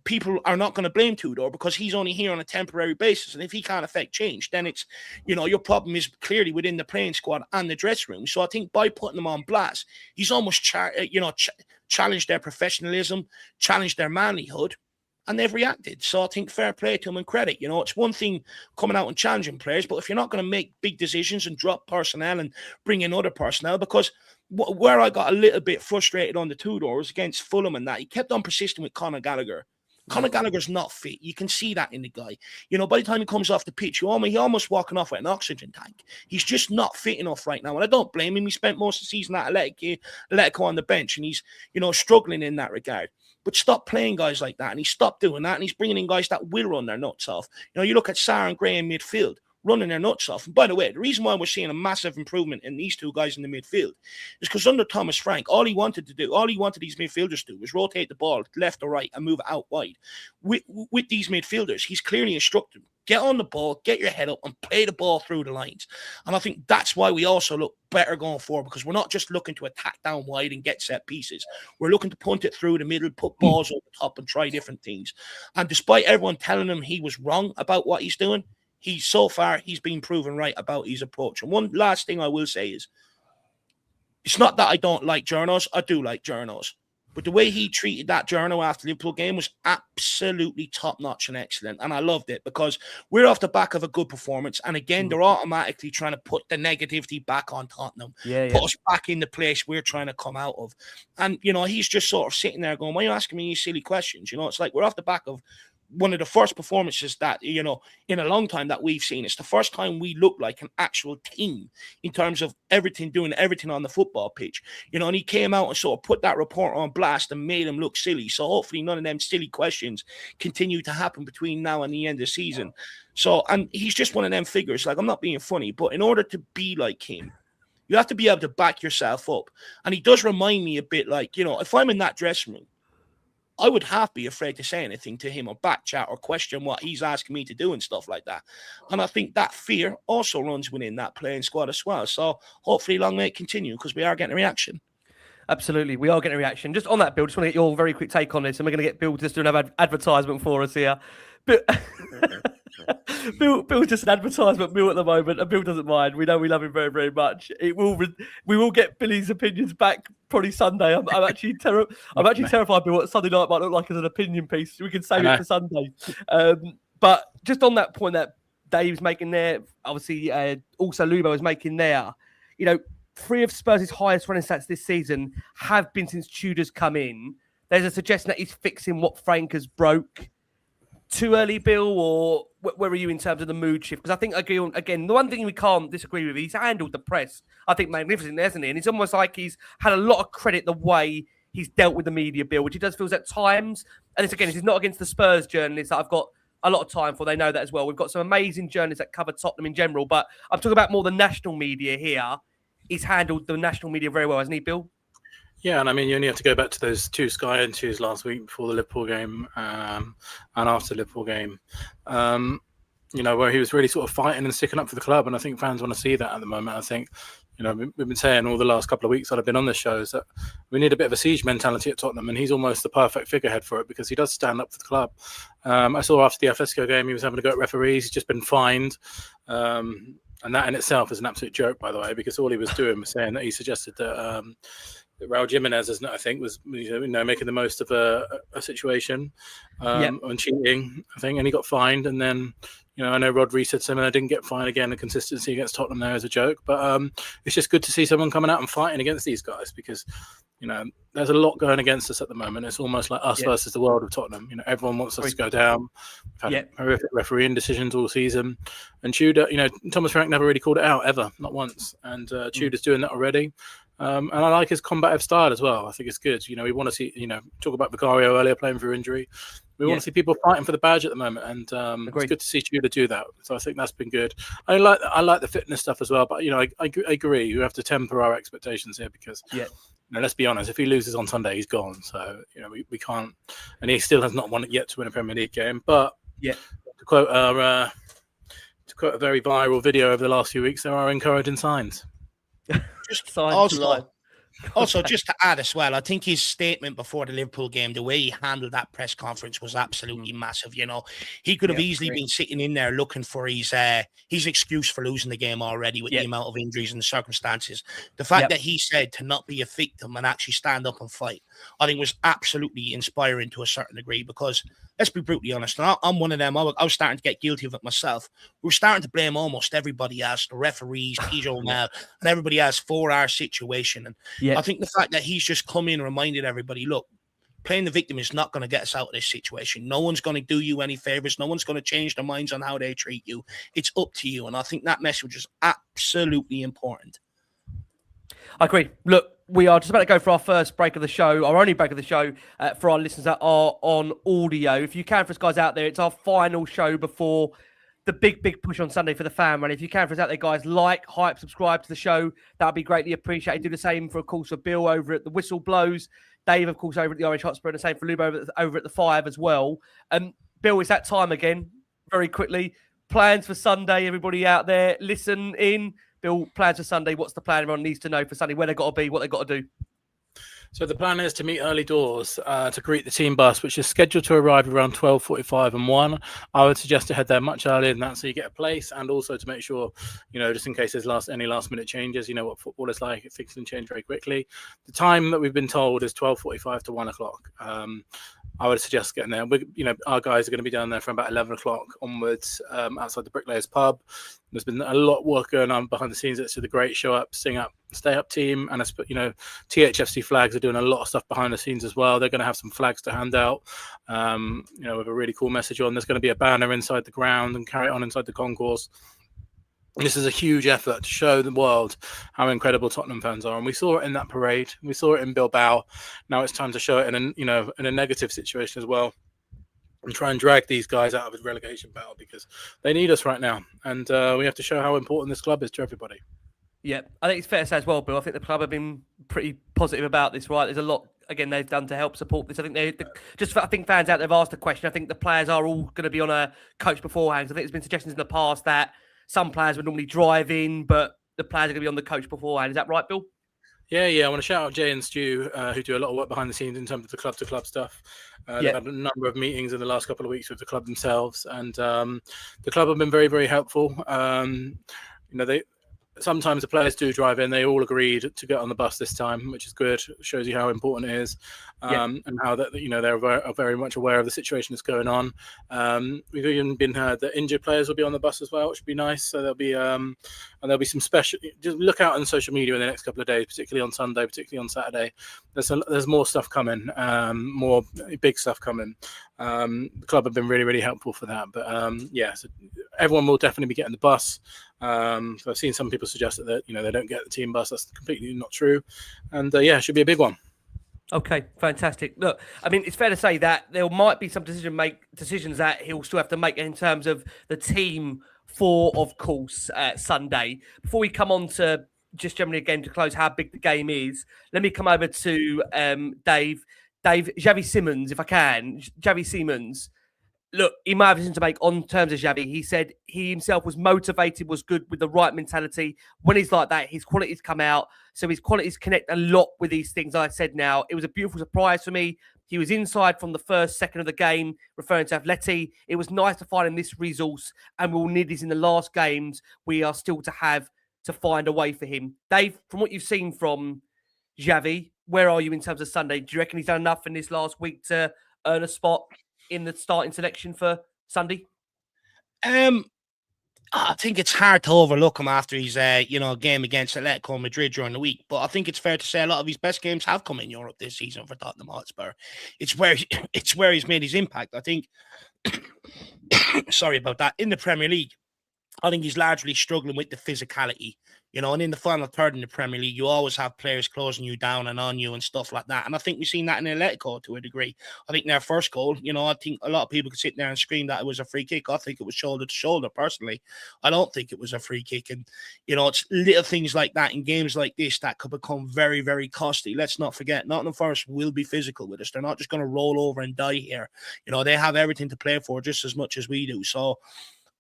people are not going to blame Tudor because he's only here on a temporary basis. And if he can't affect change, then it's, your problem is clearly within the playing squad and the dressing room. So I think by putting them on blast, he's almost, challenged their professionalism, challenged their manlyhood, and they've reacted. So I think fair play to them and credit. It's one thing coming out and challenging players, but if you're not going to make big decisions and drop personnel and bring in other personnel, because where I got a little bit frustrated on the Tudor was against Fulham and that. He kept on persisting with Conor Gallagher. Conor Gallagher's not fit. You can see that in the guy. By the time he comes off the pitch, he almost walking off with an oxygen tank. He's just not fit enough right now. And I don't blame him. He spent most of the season at Atletico on the bench, and he's, struggling in that regard. But stop playing guys like that, and he stopped doing that, and he's bringing in guys that will run their nuts off. You look at Sarr and Gray in midfield, running their nuts off. And by the way, the reason why we're seeing a massive improvement in these two guys in the midfield is because under Thomas Frank, all he wanted these midfielders to do was rotate the ball left or right and move it out wide. With these midfielders, he's clearly instructed them, get on the ball, get your head up and play the ball through the lines. And I think that's why we also look better going forward, because we're not just looking to attack down wide and get set pieces. We're looking to punt it through the middle, put balls over the top and try different things. And despite everyone telling him he was wrong about what he's doing, he's been proven right about his approach. And one last thing I will say is, it's not that I don't like journos. I do like journos. But the way he treated that journo after the Liverpool game was absolutely top-notch and excellent. And I loved it because we're off the back of a good performance. And again, they're automatically trying to put the negativity back on Tottenham. Put us back in the place we're trying to come out of. And, he's just sort of sitting there going, why are you asking me these silly questions? It's like we're off the back of one of the first performances that, in a long time that we've seen. It's the first time we look like an actual team in terms of doing everything on the football pitch. And he came out and sort of put that report on blast and made him look silly. So hopefully none of them silly questions continue to happen between now and the end of the season. So, and he's just one of them figures. Like, I'm not being funny, but in order to be like him, you have to be able to back yourself up. And he does remind me a bit like, if I'm in that dressing room, I would half be afraid to say anything to him or back chat or question what he's asking me to do and stuff like that. And I think that fear also runs within that playing squad as well. So hopefully long may it continue, because we are getting a reaction. Absolutely, we are getting a reaction. Just on that, Bill, just want to get your very quick take on this, and we're going to get Bill just doing an advertisement for us here. But Bill's just an advertisement Bill at the moment, and Bill doesn't mind. We know we love him very, very much. We will get Billy's opinions back probably Sunday. I'm actually terrified, Bill, what Sunday night might look like as an opinion piece. We can save it for Sunday. But just on that point that Dave's making there, obviously also Lubo is making there, 3 of Spurs' highest running stats this season have been since Tudor's come in. There's a suggestion that he's fixing what Frank has broke. Too early, Bill, or where are you in terms of the mood shift? Because I think, again, the one thing we can't disagree with, he's handled the press, I think, magnificently, hasn't he? And it's almost like he's had a lot of credit the way he's dealt with the media bill, which he does feels at times. And this is not against the Spurs journalists that I've got a lot of time for. They know that as well. We've got some amazing journalists that cover Tottenham in general, but I'm talking about more the national media here. He's handled the national media very well, hasn't he, Bill? Yeah, and I mean, you only have to go back to those 2 Sky interviews last week before the Liverpool game and after the Liverpool game, where he was really sort of fighting and sticking up for the club. And I think fans want to see that at the moment. I think, we've been saying all the last couple of weeks that I've been on this show is that we need a bit of a siege mentality at Tottenham, and he's almost the perfect figurehead for it because he does stand up for the club. I saw after the Atletico game, he was having to go at referees. He's just been fined. And that in itself is an absolute joke, by the way, because all he was doing was saying that he suggested that Raul Jimenez, isn't it, I think, was making the most of a situation on cheating, I think, and he got fined. And then, I know Rodri said something, I didn't get fined again. The consistency against Tottenham there is a joke, but it's just good to see someone coming out and fighting against these guys because, there's a lot going against us at the moment. It's almost like us versus the world of Tottenham. Everyone wants us to go down. We've had horrific refereeing decisions all season. And Tudor, Thomas Frank never really called it out ever, not once. And Tudor's doing that already. And I like his combative style as well. I think it's good. We want to see, talk about Vicario earlier playing through injury. We want to see people fighting for the badge at the moment. And it's good to see Tudor do that. So I think that's been good. I like the fitness stuff as well. But, I agree. We have to temper our expectations here because, let's be honest, if he loses on Sunday, he's gone. So, we can't. And he still has not won it yet to win a Premier League game. But to quote a very viral video over the last few weeks, there are encouraging signs. Also, just to add as well, I think his statement before the Liverpool game, the way he handled that press conference was absolutely massive. He could have easily been sitting in there looking for his excuse for losing the game already with the amount of injuries and the circumstances. The fact that he said to not be a victim and actually stand up and fight, I think was absolutely inspiring to a certain degree because let's be brutally honest, and I'm one of them. I was starting to get guilty of it myself. We're starting to blame almost everybody else, the referees, Pedro now, and everybody else for our situation. And I think the fact that he's just come in and reminded everybody, look, playing the victim is not going to get us out of this situation. No one's going to do you any favors. No one's going to change their minds on how they treat you. It's up to you. And I think that message is absolutely important. I agree. Look, we are just about to go for our first break of the show, our only break of the show for our listeners that are on audio. If you can, for us guys out there, it's our final show before the big push on Sunday for the fan run. If you can, for us out there, guys, like, hype, subscribe to the show. That would be greatly appreciated. Do the same for, of course, for Bill over at the Whistle Blows, Dave, of course, over at the Orange Hotspur, and the same for Lube over at the Five as well. Bill, it's that time again, very quickly. Plans for Sunday, everybody out there, listen in. Bill, plans for Sunday. What's the plan everyone needs to know for Sunday? Where they've got to be, what they've got to do? So the plan is to meet early doors to greet the team bus, which is scheduled to arrive around 12:45 and 1. I would suggest to head there much earlier than that so you get a place, and also to make sure, just in case there's any last-minute changes, what football is like, things can change very quickly. The time that we've been told is 12:45 to 1 o'clock. I would suggest getting there. Our guys are going to be down there from about 11 o'clock onwards outside the Bricklayers pub. There's been a lot of work going on behind the scenes. It's the great show up, sing up, stay up team. And, THFC Flags are doing a lot of stuff behind the scenes as well. They're going to have some flags to hand out, with a really cool message on. There's going to be a banner inside the ground and carry it on inside the concourse. This is a huge effort to show the world how incredible Tottenham fans are, and we saw it in that parade. We saw it in Bilbao. Now it's time to show it in a negative situation as well, and try and drag these guys out of a relegation battle because they need us right now, and we have to show how important this club is to everybody. Yeah, I think it's fair to say as well, Bill. I think the club have been pretty positive about this, right? There's a lot, again, they've done to help support this. I think I think fans out there have asked a question. I think the players are all going to be on a coach beforehand. I think there's been suggestions in the past that some players would normally drive in, but the players are going to be on the coach beforehand. Is that right, Bill? Yeah. I want to shout out Jay and Stu, who do a lot of work behind the scenes in terms of the club-to-club stuff. They've had a number of meetings in the last couple of weeks with the club themselves, and the club have been very, very helpful. Sometimes the players do drive in. They all agreed to get on the bus this time, which is good. It shows you how important it is, and how that they're very much aware of the situation that's going on. We've even been heard that injured players will be on the bus as well, which would be nice. So there'll be some special. Just look out on social media in the next couple of days, particularly on Sunday, particularly on Saturday. There's more stuff coming, more big stuff coming. The club have been really, really helpful for that. But so everyone will definitely be getting the bus. So I've seen some people suggest that they don't get the team bus. That's completely not true, and it should be a big one. Okay, fantastic. Look, I mean, it's fair to say that there might be some decisions that he'll still have to make in terms of the team for, of course, Sunday. Before we come on to just generally again to close how big the game is, let me come over to Dave. Dave, Xavi Simons, if I can. Xavi Simons. Look, he might have something to make on terms of Xavi. He said he himself was motivated, was good with the right mentality. When he's like that, his qualities come out. So his qualities connect a lot with these things I said now. It was a beautiful surprise for me. He was inside from the first second of the game, referring to Atleti. It was nice to find him this resource, and we'll need this in the last games. We are still to have to find a way for him. Dave, from what you've seen from Xavi, where are you in terms of Sunday? Do you reckon he's done enough in this last week to earn a spot in the starting selection for Sunday? I think it's hard to overlook him after his game against Atletico Madrid during the week. But I think it's fair to say a lot of his best games have come in Europe this season for Tottenham Hotspur. It's where he's made his impact. I think sorry about that. In the Premier League, I think he's largely struggling with the physicality, and in the final third in the Premier League, you always have players closing you down and on you and stuff like that. And I think we've seen that in Atletico to a degree. I think their first goal, I think a lot of people could sit there and scream that it was a free kick. I think it was shoulder to shoulder, personally. I don't think it was a free kick. And, it's little things like that in games like this that could become very, very costly. Let's not forget, Nottingham Forest will be physical with us. They're not just going to roll over and die here. They have everything to play for just as much as we do. So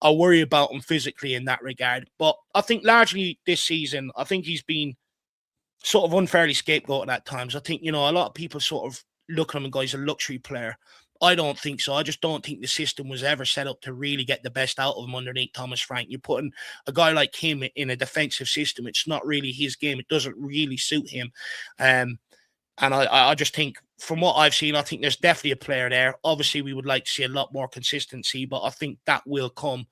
I worry about him physically in that regard. But I think largely this season, I think he's been sort of unfairly scapegoated at times. I think, a lot of people sort of look at him and go, he's a luxury player. I don't think so. I just don't think the system was ever set up to really get the best out of him underneath Thomas Frank. You're putting a guy like him in a defensive system. It's not really his game. It doesn't really suit him. And I just think, from what I've seen, I think there's definitely a player there. Obviously, we would like to see a lot more consistency, but I think that will come,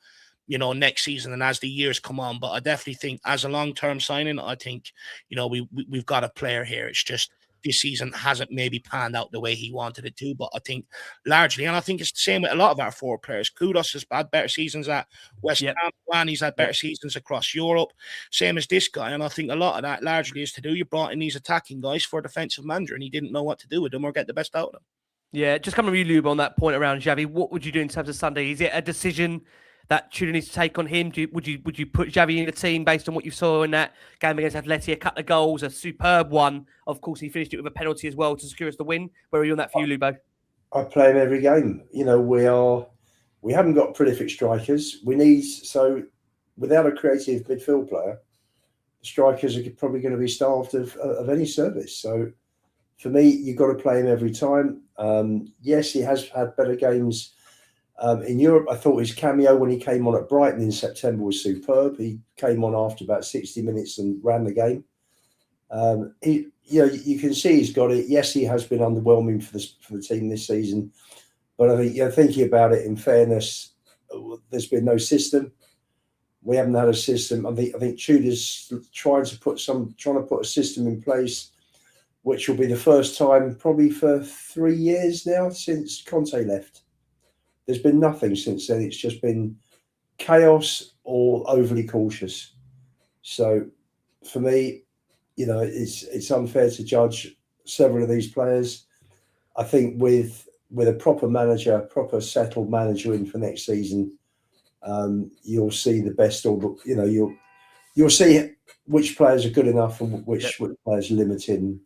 next season and as the years come on. But I definitely think as a long-term signing, I think, we've got a player here. It's just this season hasn't maybe panned out the way he wanted it to. But I think largely, and I think it's the same with a lot of our forward players. Kudos has had better seasons at West Ham, and he's had better seasons across Europe. Same as this guy. And I think a lot of that largely is to do. You brought in these attacking guys for a defensive manager, and he didn't know what to do with them or get the best out of them. Yeah, just coming to you, Lube, on that point around Xavi. What would you do in terms of Sunday? Is it a decision that Tudor needs to take on him? Would you put Xavi in the team based on what you saw in that game against Atleti? A couple of goals, a superb one. Of course, he finished it with a penalty as well to secure us the win. Where are you on that for you, Lubo? I play him every game. We haven't got prolific strikers. So without a creative midfield player, the strikers are probably going to be starved of any service. So for me, you've got to play him every time. Yes, he has had better games in Europe. I thought his cameo when he came on at Brighton in September was superb. He came on after about 60 minutes and ran the game. You can see he's got it. Yes, he has been underwhelming for the team this season, but I think thinking about it in fairness, there's been no system. We haven't had a system. I think Tudor's trying to put a system in place, which will be the first time probably for 3 years now since Conte left. There's been nothing since then. It's just been chaos or overly cautious. So for me, it's unfair to judge several of these players. I think with a proper settled manager in for next season, you'll see the best order. You'll see which players are good enough and which players are limited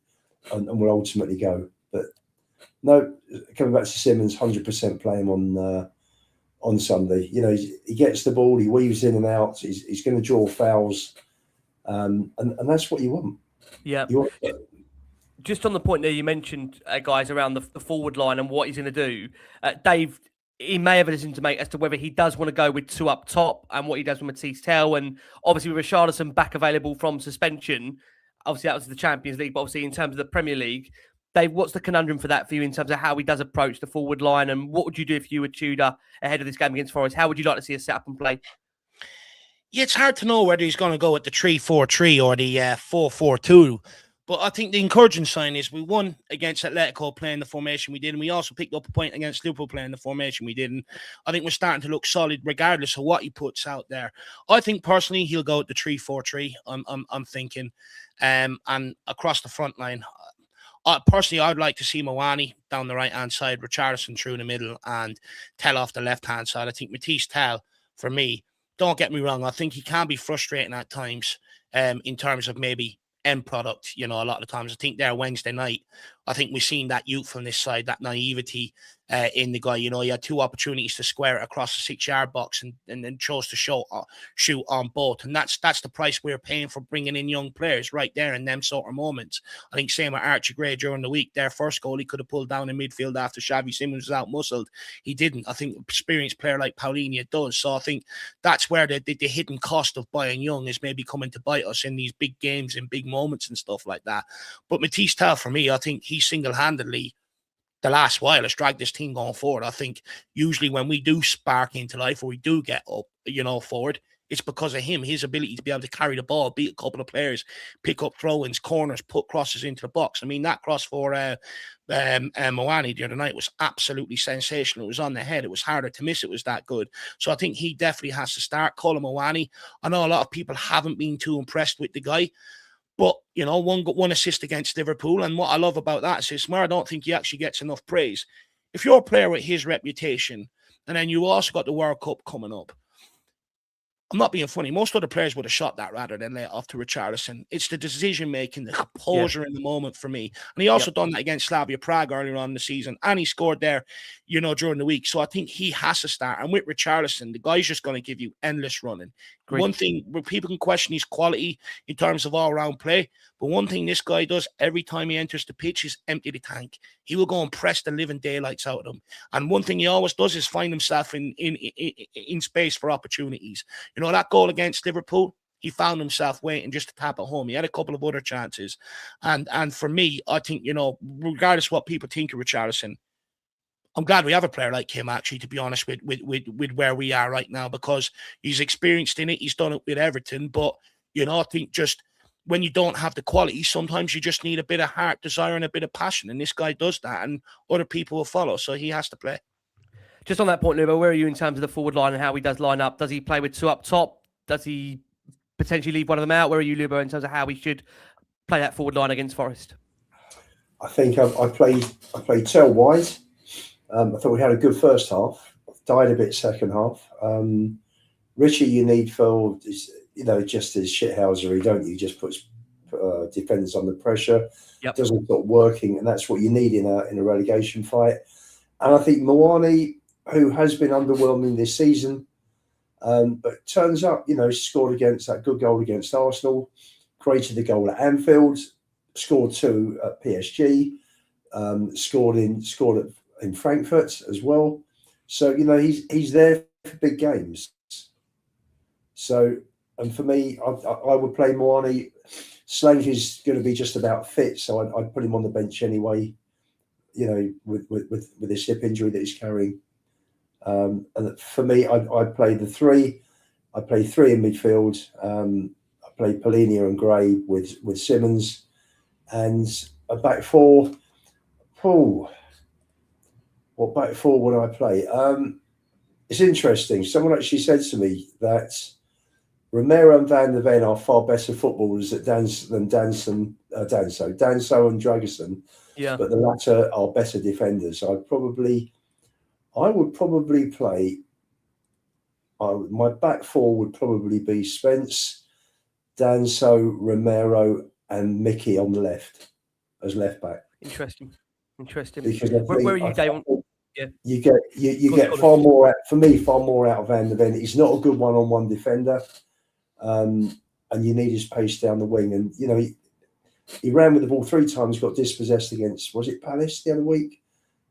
and will ultimately go. But no, coming back to Simons, 100% play him on Sunday. He gets the ball, he weaves in and out. He's going to draw fouls, and that's what you want. Yeah. Just on the point there, you mentioned guys around the forward line and what he's going to do. Dave, he may have a decision to make as to whether he does want to go with two up top and what he does with Matisse Tell, and obviously with Richarlison back available from suspension. Obviously, that was the Champions League, but obviously in terms of the Premier League, Dave, what's the conundrum for that for you in terms of how he does approach the forward line, and what would you do if you were Tudor ahead of this game against Forest? How would you like to see us set up and play? Yeah, it's hard to know whether he's going to go with the 3-4-3 or the 4-4-2. But I think the encouraging sign is we won against Atletico playing the formation we did, and we also picked up a point against Liverpool playing the formation we did. And I think we're starting to look solid regardless of what he puts out there. I think personally he'll go with the 3-4-3. I'm thinking, and across the front line, Personally, I'd like to see Moani down the right-hand side, Richarlison through the middle, and Tell off the left-hand side. I think Matisse Tell, for me, don't get me wrong, I think he can be frustrating at times in terms of maybe end product, a lot of the times. I think there Wednesday night, I think we've seen that youthfulness side, that naivety in the guy. He had 2 opportunities to square it across the 6-yard box and then chose to shoot on both. And that's the price we're paying for bringing in young players right there in them sort of moments. I think same with Archie Gray during the week. Their first goal, he could have pulled down in midfield after Xavi Simons was out muscled. He didn't. I think an experienced player like Palhinha does. So I think that's where the hidden cost of buying young is maybe coming to bite us in these big games, in big moments and stuff like that. But Matisse Tell, for me, I think he single-handedly, the last while, has dragged this team going forward. I think usually when we do spark into life or we do get up, forward, it's because of him, his ability to be able to carry the ball, beat a couple of players, pick up throw-ins, corners, put crosses into the box. I mean, that cross for Moani the other night was absolutely sensational. It was on the head. It was harder to miss. It was that good. So I think he definitely has to start. Colin Moani, I know a lot of people haven't been too impressed with the guy. But, one assist against Liverpool. And what I love about that is where I don't think he actually gets enough praise. If you're a player with his reputation, and then you also got the World Cup coming up, I'm not being funny. Most other players would have shot that rather than lay it off to Richarlison. It's the decision-making, the composure in the moment for me. And he also done that against Slavia Prague earlier on in the season. And he scored there, during the week. So I think he has to start. And with Richarlison, the guy's just going to give you endless running. Great. One thing where people can question his quality in terms of all-round play, but one thing this guy does every time he enters the pitch is empty the tank. He will go and press the living daylights out of him. And one thing he always does is find himself in space for opportunities. That goal against Liverpool, he found himself waiting just to tap it home. He had a couple of other chances. And for me, I think, regardless of what people think of Richarlison, I'm glad we have a player like him, actually, to be honest, with where we are right now, because he's experienced in it. He's done it with Everton. But, I think just when you don't have the quality, sometimes you just need a bit of heart, desire, and a bit of passion. And this guy does that, and other people will follow. So he has to play. Just on that point, Lubo, where are you in terms of the forward line and how he does line up? Does he play with 2 up top? Does he potentially leave one of them out? Where are you, Lubo, in terms of how he should play that forward line against Forest? I think I played Tell wide. I thought we had a good first half. Died a bit second half. Richie, you need for just as shithousery, don't you? Just puts defenders under pressure. Yep. Doesn't stop working, and that's what you need in a relegation fight. And I think Moani, who has been underwhelming this season, but turns up, scored against that good goal against Arsenal, created the goal at Anfield, scored 2 at PSG, scored in Frankfurt as well. So, he's there for big games. So, and for me, I would play Moani. Solanke is going to be just about fit, so I'd put him on the bench anyway, with this hip injury that he's carrying. And for me, I'd play the 3. I'd play 3 in midfield. I play Palhinha and Gray with Simmons. And a back 4. What back 4 would I play? It's interesting. Someone actually said to me that Romero and Van der Ven are far better footballers than Danso and Dragusin. Yeah. But the latter are better defenders. I would probably play. My back 4 would probably be Spence, Danso, Romero, and Mickey on the left as left back. Interesting. Because where are you, Dave? Yeah. You get far more out of Van der Ven. He's not a good one-on-one defender, and you need his pace down the wing. And he ran with the ball 3 times, got dispossessed against, was it Palace the other week?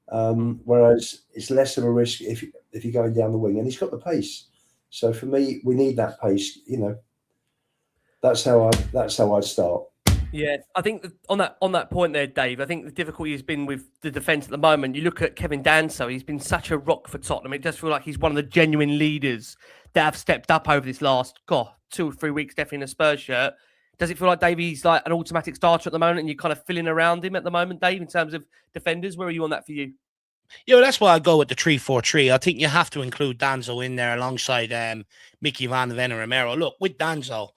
Whereas it's less of a risk if you're going down the wing, and he's got the pace. So for me, we need that pace. That's how I'd start. Yeah, I think on that point there, Dave, I think the difficulty has been with the defence at the moment. You look at Kevin Danso, he's been such a rock for Tottenham. It does feel like he's one of the genuine leaders that have stepped up over this last 2 or 3 weeks, definitely in a Spurs shirt. Does it feel like Davey's like an automatic starter at the moment and you're kind of filling around him at the moment, Dave, in terms of defenders? Where are you on that for you? Yeah, well, that's why I go with the 3-4-3. I think you have to include Danso in there alongside Mickey Van der Ven and Romero. Look, with Danso,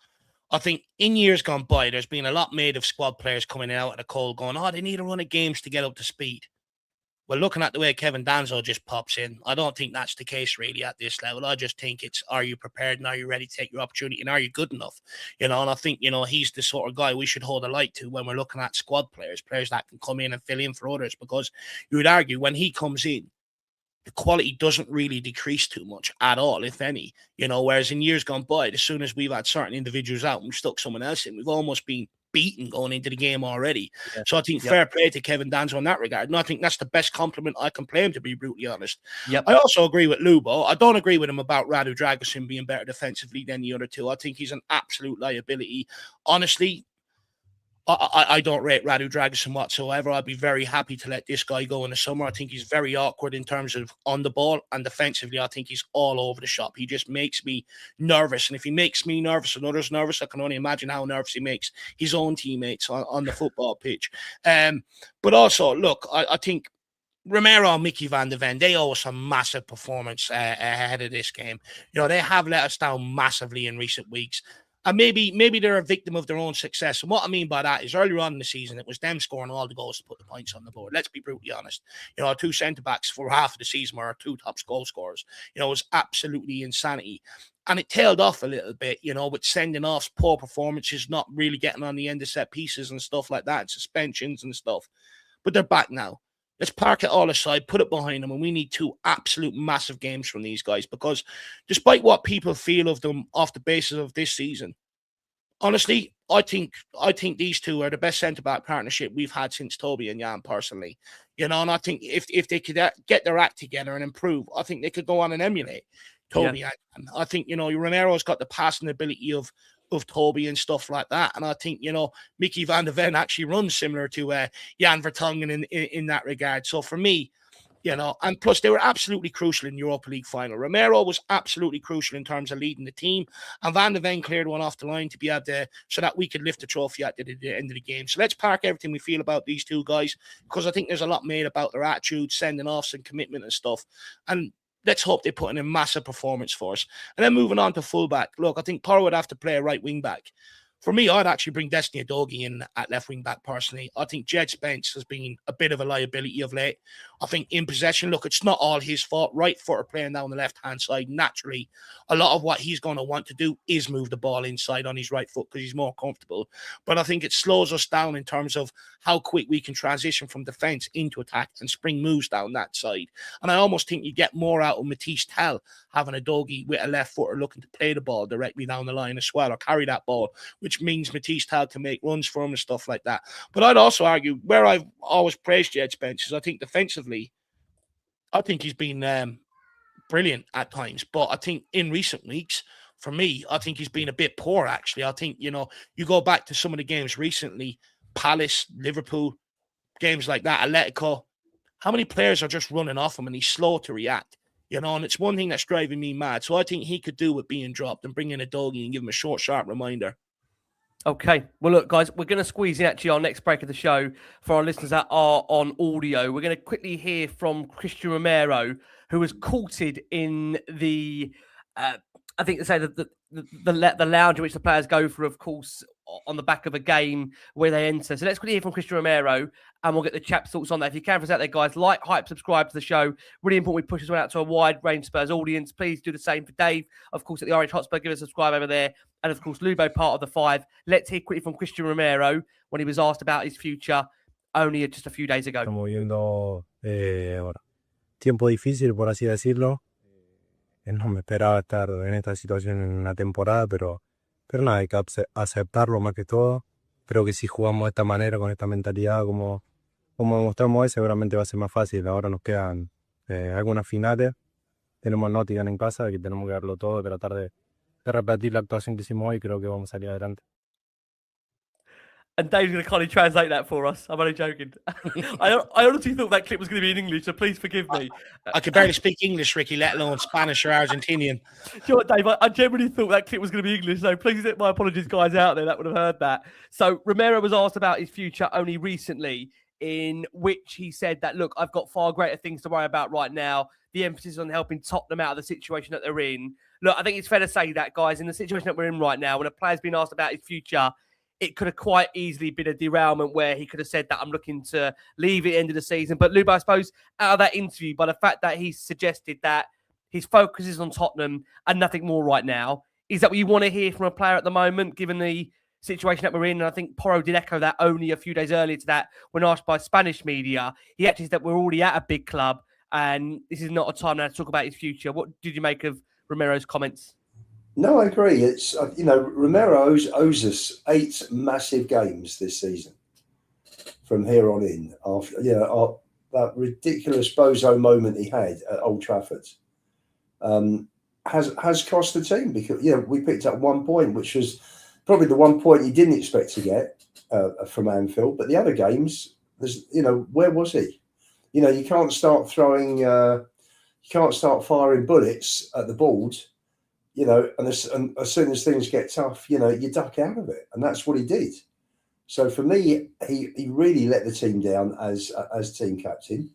I think in years gone by, there's been a lot made of squad players coming out of the cold going, oh, they need a run of games to get up to speed. Well, looking at the way Kevin Danso just pops in, I don't think that's the case really at this level. I just think it's, are you prepared and are you ready to take your opportunity and are you good enough? And I think, he's the sort of guy we should hold a light to when we're looking at squad players that can come in and fill in for others, because you would argue when he comes in, the quality doesn't really decrease too much at all, if any, whereas in years gone by, as soon as we've had certain individuals out and we stuck someone else in, we've almost been beaten going into the game already. Yeah. So I think fair play to Kevin Danso in that regard. And I think that's the best compliment I can play him, to be brutally honest. Yep. I also agree with Lubo. I don't agree with him about Radu Dragusin being better defensively than the other two. I think he's an absolute liability. Honestly, I don't rate Radu Dragusin whatsoever. I'd be very happy to let this guy go in the summer. I think he's very awkward in terms of on the ball, and defensively, I think he's all over the shop. He just makes me nervous. And if he makes me nervous and others nervous, I can only imagine how nervous he makes his own teammates on the football pitch. But also, look, I think Romero and Mickey van de Ven, they owe us a massive performance ahead of this game. They have let us down massively in recent weeks. And maybe they're a victim of their own success. And what I mean by that is earlier on in the season, it was them scoring all the goals to put the points on the board. Let's be brutally honest. Our two centre-backs for half of the season were our two top goal scorers. It was absolutely insanity. And it tailed off a little bit, with sending off, poor performances, not really getting on the end of set pieces and stuff like that, and suspensions and stuff. But they're back now. Let's park it all aside, put it behind them, and we need two absolute massive games from these guys, because despite what people feel of them off the basis of this season, honestly, I think these two are the best centre-back partnership we've had since Toby and Jan, personally. And I think if they could get their act together and improve, I think they could go on and emulate Toby and Jan. I think, Romero's got the passing ability of Toby and stuff like that. And I think, Mickey van de Ven actually runs similar to Jan Vertonghen in that regard. So for me, and plus they were absolutely crucial in the Europa League final. Romero was absolutely crucial in terms of leading the team, and Van de Ven cleared one off the line to be able to, so that we could lift the trophy at the end of the game. So let's park everything we feel about these two guys, because I think there's a lot made about their attitude, sending offs and commitment and stuff. And let's hope they put in a massive performance for us. And then moving on to fullback. Look, I think Porro would have to play a right wing back. For me, I'd actually bring Destiny Udogie in at left wing back personally. I think Jed Spence has been a bit of a liability of late. I think in possession, look, it's not all his fault. Right footer playing down the left-hand side. Naturally, a lot of what he's going to want to do is move the ball inside on his right foot because he's more comfortable. But I think it slows us down in terms of how quick we can transition from defence into attack and spring moves down that side. And I almost think you get more out of Matisse Tell having Udogie with a left footer looking to play the ball directly down the line as well, or carry that ball, which means Matisse Tell can make runs for him and stuff like that. But I'd also argue, where I've always praised Jed Spence, is I think defensively, I think he's been brilliant at times. But I think in recent weeks, for me, I think he's been a bit poor, actually. I think, you go back to some of the games recently, Palace, Liverpool, games like that, Atletico, how many players are just running off him and he's slow to react? And it's one thing that's driving me mad. So I think he could do with being dropped and bring in Udogie and give him a short, sharp reminder. Okay. Well, look, guys, we're going to squeeze in actually our next break of the show for our listeners that are on audio. We're going to quickly hear from Cristian Romero, who was courted in the, I think they say the lounge in which the players go for, of course, on the back of a game where they enter. So let's quickly hear from Cristian Romero, and we'll get the chap's thoughts on that. If you can for us out there, guys, like, hype, subscribe to the show. Really important we push this one out to a wide range Spurs audience. Please do the same for Dave, of course, at the Orange Hotspur. Give us a subscribe over there. And, of course, Lubo, part of the five. Let's hear quickly from Cristian Romero when he was asked about his future only just a few days ago. Estamos viviendo tiempo difícil, por así decirlo. No me esperaba estar en esta situación en una temporada, pero nada, hay que aceptarlo más que todo. Creo que si jugamos de esta manera, con esta mentalidad, como demostramos hoy, seguramente va a ser más fácil. Ahora nos quedan algunas finales. Tenemos Nottingham en casa, que tenemos que darlo todo, tratar de repetir la actuación que hicimos hoy. Creo que vamos a salir adelante. And Dave's going to kindly translate that for us. I'm only joking. I honestly thought that clip was going to be in English, so please forgive me. I could barely speak English, Ricky, let alone Spanish or Argentinian. Do you know what, Dave? I genuinely thought that clip was going to be English, so please let my apologies, guys, out there that would have heard that. So Romero was asked about his future only recently, in which he said that, look, I've got far greater things to worry about right now. The emphasis on helping Tottenham out of the situation that they're in. look, I think it's fair to say that, guys, in the situation that we're in right now, when a player's been asked about his future, it could have quite easily been a derailment where he could have said that I'm looking to leave at the end of the season. But Luba, I suppose, out of that interview, by the fact that he suggested that his focus is on Tottenham and nothing more right now, is that what you want to hear from a player at the moment, given the situation that we're in? And I think Porro did echo that only a few days earlier to that when asked by Spanish media. He actually said that we're already at a big club and this is not a time now to talk about his future. What did you make of Romero's comments? No, I agree. It's Romero owes us 8 massive games this season from here on in. After that ridiculous bozo moment he had at Old Trafford has cost the team, because we picked up 1 point, which was probably the 1 point he didn't expect to get from Anfield. But the other games, where was he? You can't start throwing, you can't start firing bullets at the board. And as soon as things get tough, you duck out of it. And that's what he did. So for me, he really let the team down as team captain.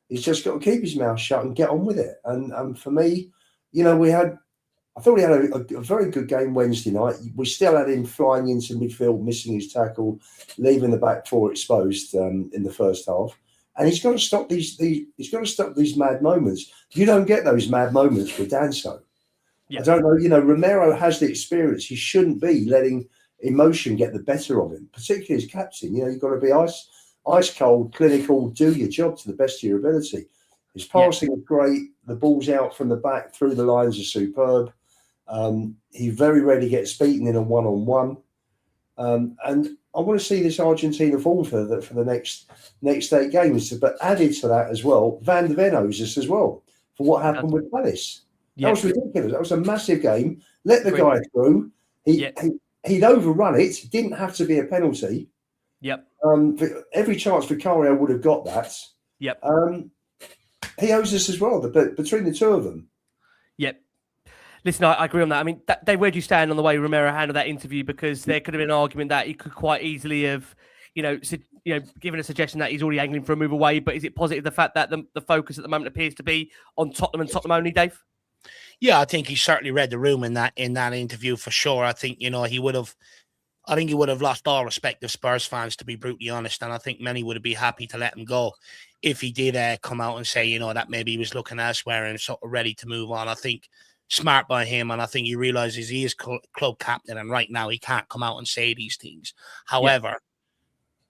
He's just got to keep his mouth shut and get on with it. And for me, I thought he had a very good game Wednesday night. We still had him flying into midfield, missing his tackle, leaving the back four exposed in the first half. And he's got to stop these mad moments. You don't get those mad moments with Danso. Yeah. I don't know. Romero has the experience. He shouldn't be letting emotion get the better of him, particularly as captain. You've got to be ice cold, clinical, do your job to the best of your ability. His passing is great. The balls out from the back through the lines are superb. He very rarely gets beaten in a one-on-one. And I want to see this Argentina form for the next 8 games. But added to that as well, Van de Ven owes us as well for what happened with Palace. That was ridiculous. That was a massive game. Let the guy through. He'd overrun it. Didn't have to be a penalty. Yep. Every chance Vicario would have got that. Yep. He owes us as well. Between the two of them. Yep. Listen, I agree on that. I mean, Dave, where do you stand on the way Romero handled that interview? Because there could have been an argument that he could quite easily have, given a suggestion that he's already angling for a move away. But is it positive the fact that the focus at the moment appears to be on Tottenham and Tottenham only, Dave? Yeah, I think he certainly read the room in that interview for sure. I think he would have lost all respect of Spurs fans, to be brutally honest, and I think many would be happy to let him go if he did come out and say that maybe he was looking elsewhere and sort of ready to move on. I think smart by him, and I think he realizes he is club captain, and right now he can't come out and say these things. However,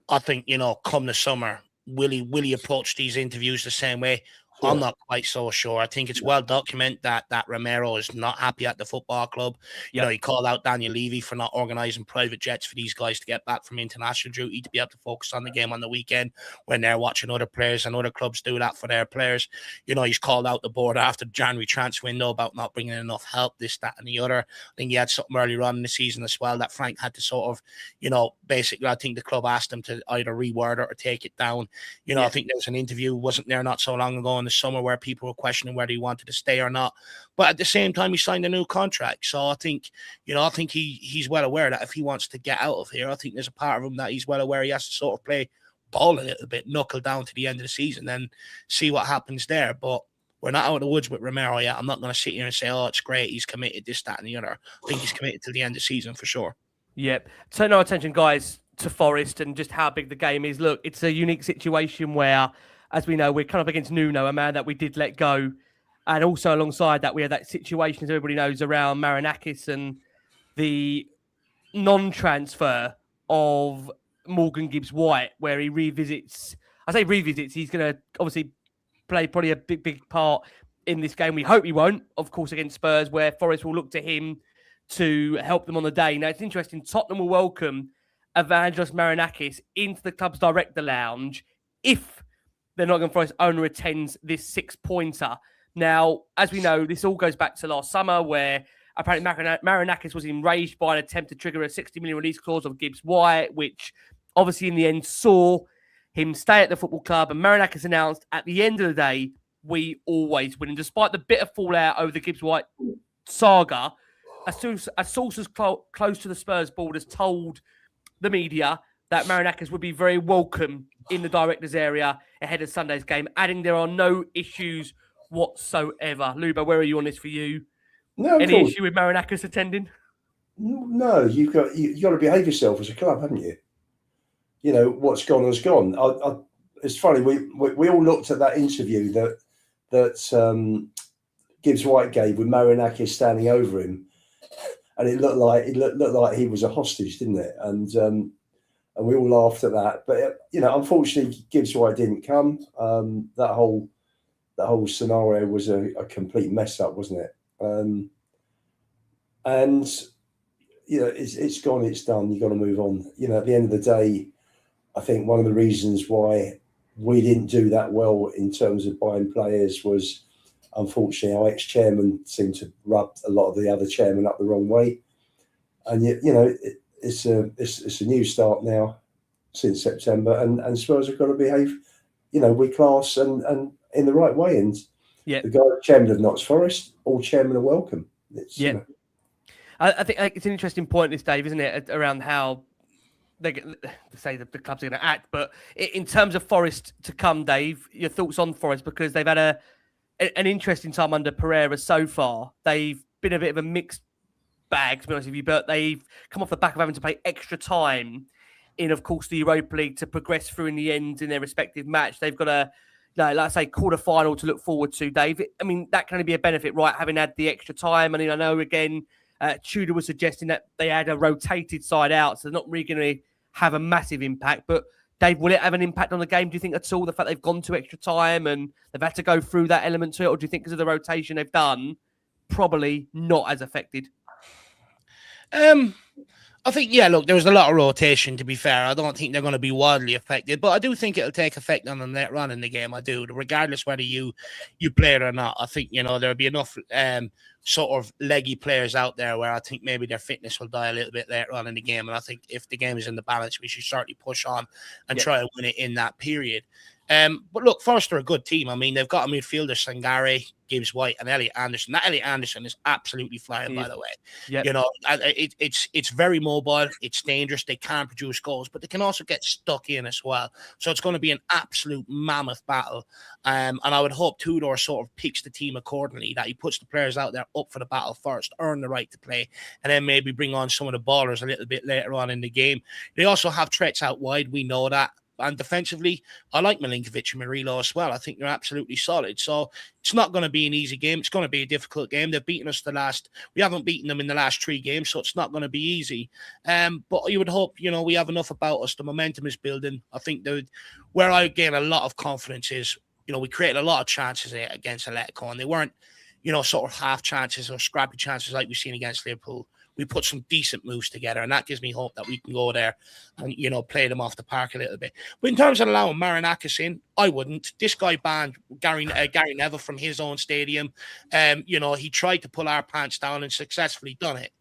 I think come the summer, will he approach these interviews the same way? Sure. I'm not quite so sure. I think it's well documented that Romero is not happy at the football club. He called out Daniel Levy for not organising private jets for these guys to get back from international duty to be able to focus on the game on the weekend when they're watching other players, and other clubs do that for their players. He's called out the board after the January transfer window about not bringing enough help, this, that, and the other. I think he had something earlier on in the season as well that Frank had to sort of, basically, I think the club asked him to either reword it or take it down. I think there was an interview, wasn't there, not so long ago in the summer, where people were questioning whether he wanted to stay or not. But at the same time, he signed a new contract. So I think, he's well aware that if he wants to get out of here, I think there's a part of him that he's well aware he has to sort of play ball a little bit, knuckle down to the end of the season and see what happens there. But we're not out of the woods with Romero yet. I'm not going to sit here and say, it's great, he's committed, this, that, and the other. I think he's committed to the end of the season for sure. Yep. Turn our attention, guys, to Forest and just how big the game is. Look, it's a unique situation where, as we know, we're kind of against Nuno, a man that we did let go. And also alongside that, we have that situation, as everybody knows, around Marinakis and the non-transfer of Morgan Gibbs-White, where he revisits. I say revisits, he's going to obviously play probably a big part in this game. We hope he won't, of course, against Spurs, where Forest will look to him to help them on the day. Now, it's interesting. Tottenham will welcome Evangelos Marinakis into the club's director lounge if the Nottingham Forest owner attends this 6-pointer. Now, as we know, this all goes back to last summer, where apparently Marinakis was enraged by an attempt to trigger a 60 million release clause of Gibbs-White, which obviously in the end saw him stay at the football club. And Marinakis announced, at the end of the day, we always win. And despite the bitter fallout over the Gibbs-White saga, a source as close to the Spurs board has told the media that Marinakis would be very welcome in the director's area ahead of Sunday's game, adding there are no issues whatsoever. Luba, where are you on this for you? No, of Any course. issue with Marinakis attending? No, you got to behave yourself as a club, haven't you? You know, what's gone has gone. It's funny. We all looked at that interview that Gibbs White gave with Marinakis standing over him, and it looked like he was a hostage, didn't it? And we all laughed at that. But you know, unfortunately, Gibbs White didn't come. That whole scenario was a complete mess up, wasn't it? And you know, it's gone, it's done. You got to move on. You know, at the end of the day, I think one of the reasons why we didn't do that well in terms of buying players was, unfortunately, our ex-chairman seemed to rub a lot of the other chairmen up the wrong way. And you know, it's a new start now since September, and Spurs have got to behave, you know, with class and in the right way. And the guy chairman of Notts Forest, all chairmen are welcome. You know. I think it's an interesting point, this, Dave, isn't it, around how they say that the clubs are going to act. But in terms of Forest to come, Dave, your thoughts on Forest, because they've had an interesting time under Pereira so far. They've been a bit of a mixed bag, to be honest with you, but they've come off the back of having to play extra time in, of course, the Europa League to progress through in the end in their respective match. They've got a, like I say, quarter-final to look forward to, Dave. I mean, that can only be a benefit, right, having had the extra time. I mean, I know, again, Tudor was suggesting that they had a rotated side out, so they're not really going to have a massive impact. But, Dave, will it have an impact on the game, do you think, at all, the fact they've gone to extra time and they've had to go through that element to it? Or do you think because of the rotation they've done, probably not as affected? I think, yeah, look, there was a lot of rotation, to be fair. I don't think they're going to be wildly affected, but I do think it'll take effect on them later on in the game. I do, regardless whether you play it or not. I think, you know, there'll be enough sort of leggy players out there where I think maybe their fitness will die a little bit later on in the game. And I think if the game is in the balance, we should certainly push on and try and win it in that period. But look, Forest are a good team. I mean, they've got a midfielder, Sangare, Gibbs White, and Elliot Anderson. That Elliot Anderson is absolutely flying, by the way. Yep. You know, it's very mobile. It's dangerous. They can produce goals, but they can also get stuck in as well. So it's going to be an absolute mammoth battle. And I would hope Tudor sort of picks the team accordingly, that he puts the players out there up for the battle first, earn the right to play, and then maybe bring on some of the ballers a little bit later on in the game. They also have threats out wide. We know that. And defensively, I like Milinkovic and Murillo as well. I think they're absolutely solid. So it's not going to be an easy game. It's going to be a difficult game. They've beaten us we haven't beaten them in the last 3 games, so it's not going to be easy. But you would hope, you know, we have enough about us. The momentum is building. I think where I gain a lot of confidence is, you know, we created a lot of chances against Atletico, and they weren't, you know, sort of half chances or scrappy chances like we've seen against Liverpool. We put some decent moves together, and that gives me hope that we can go there and, you know, play them off the park a little bit. But in terms of allowing Marinakis in, I wouldn't. This guy banned Gary Neville from his own stadium. You know, he tried to pull our pants down and successfully done it.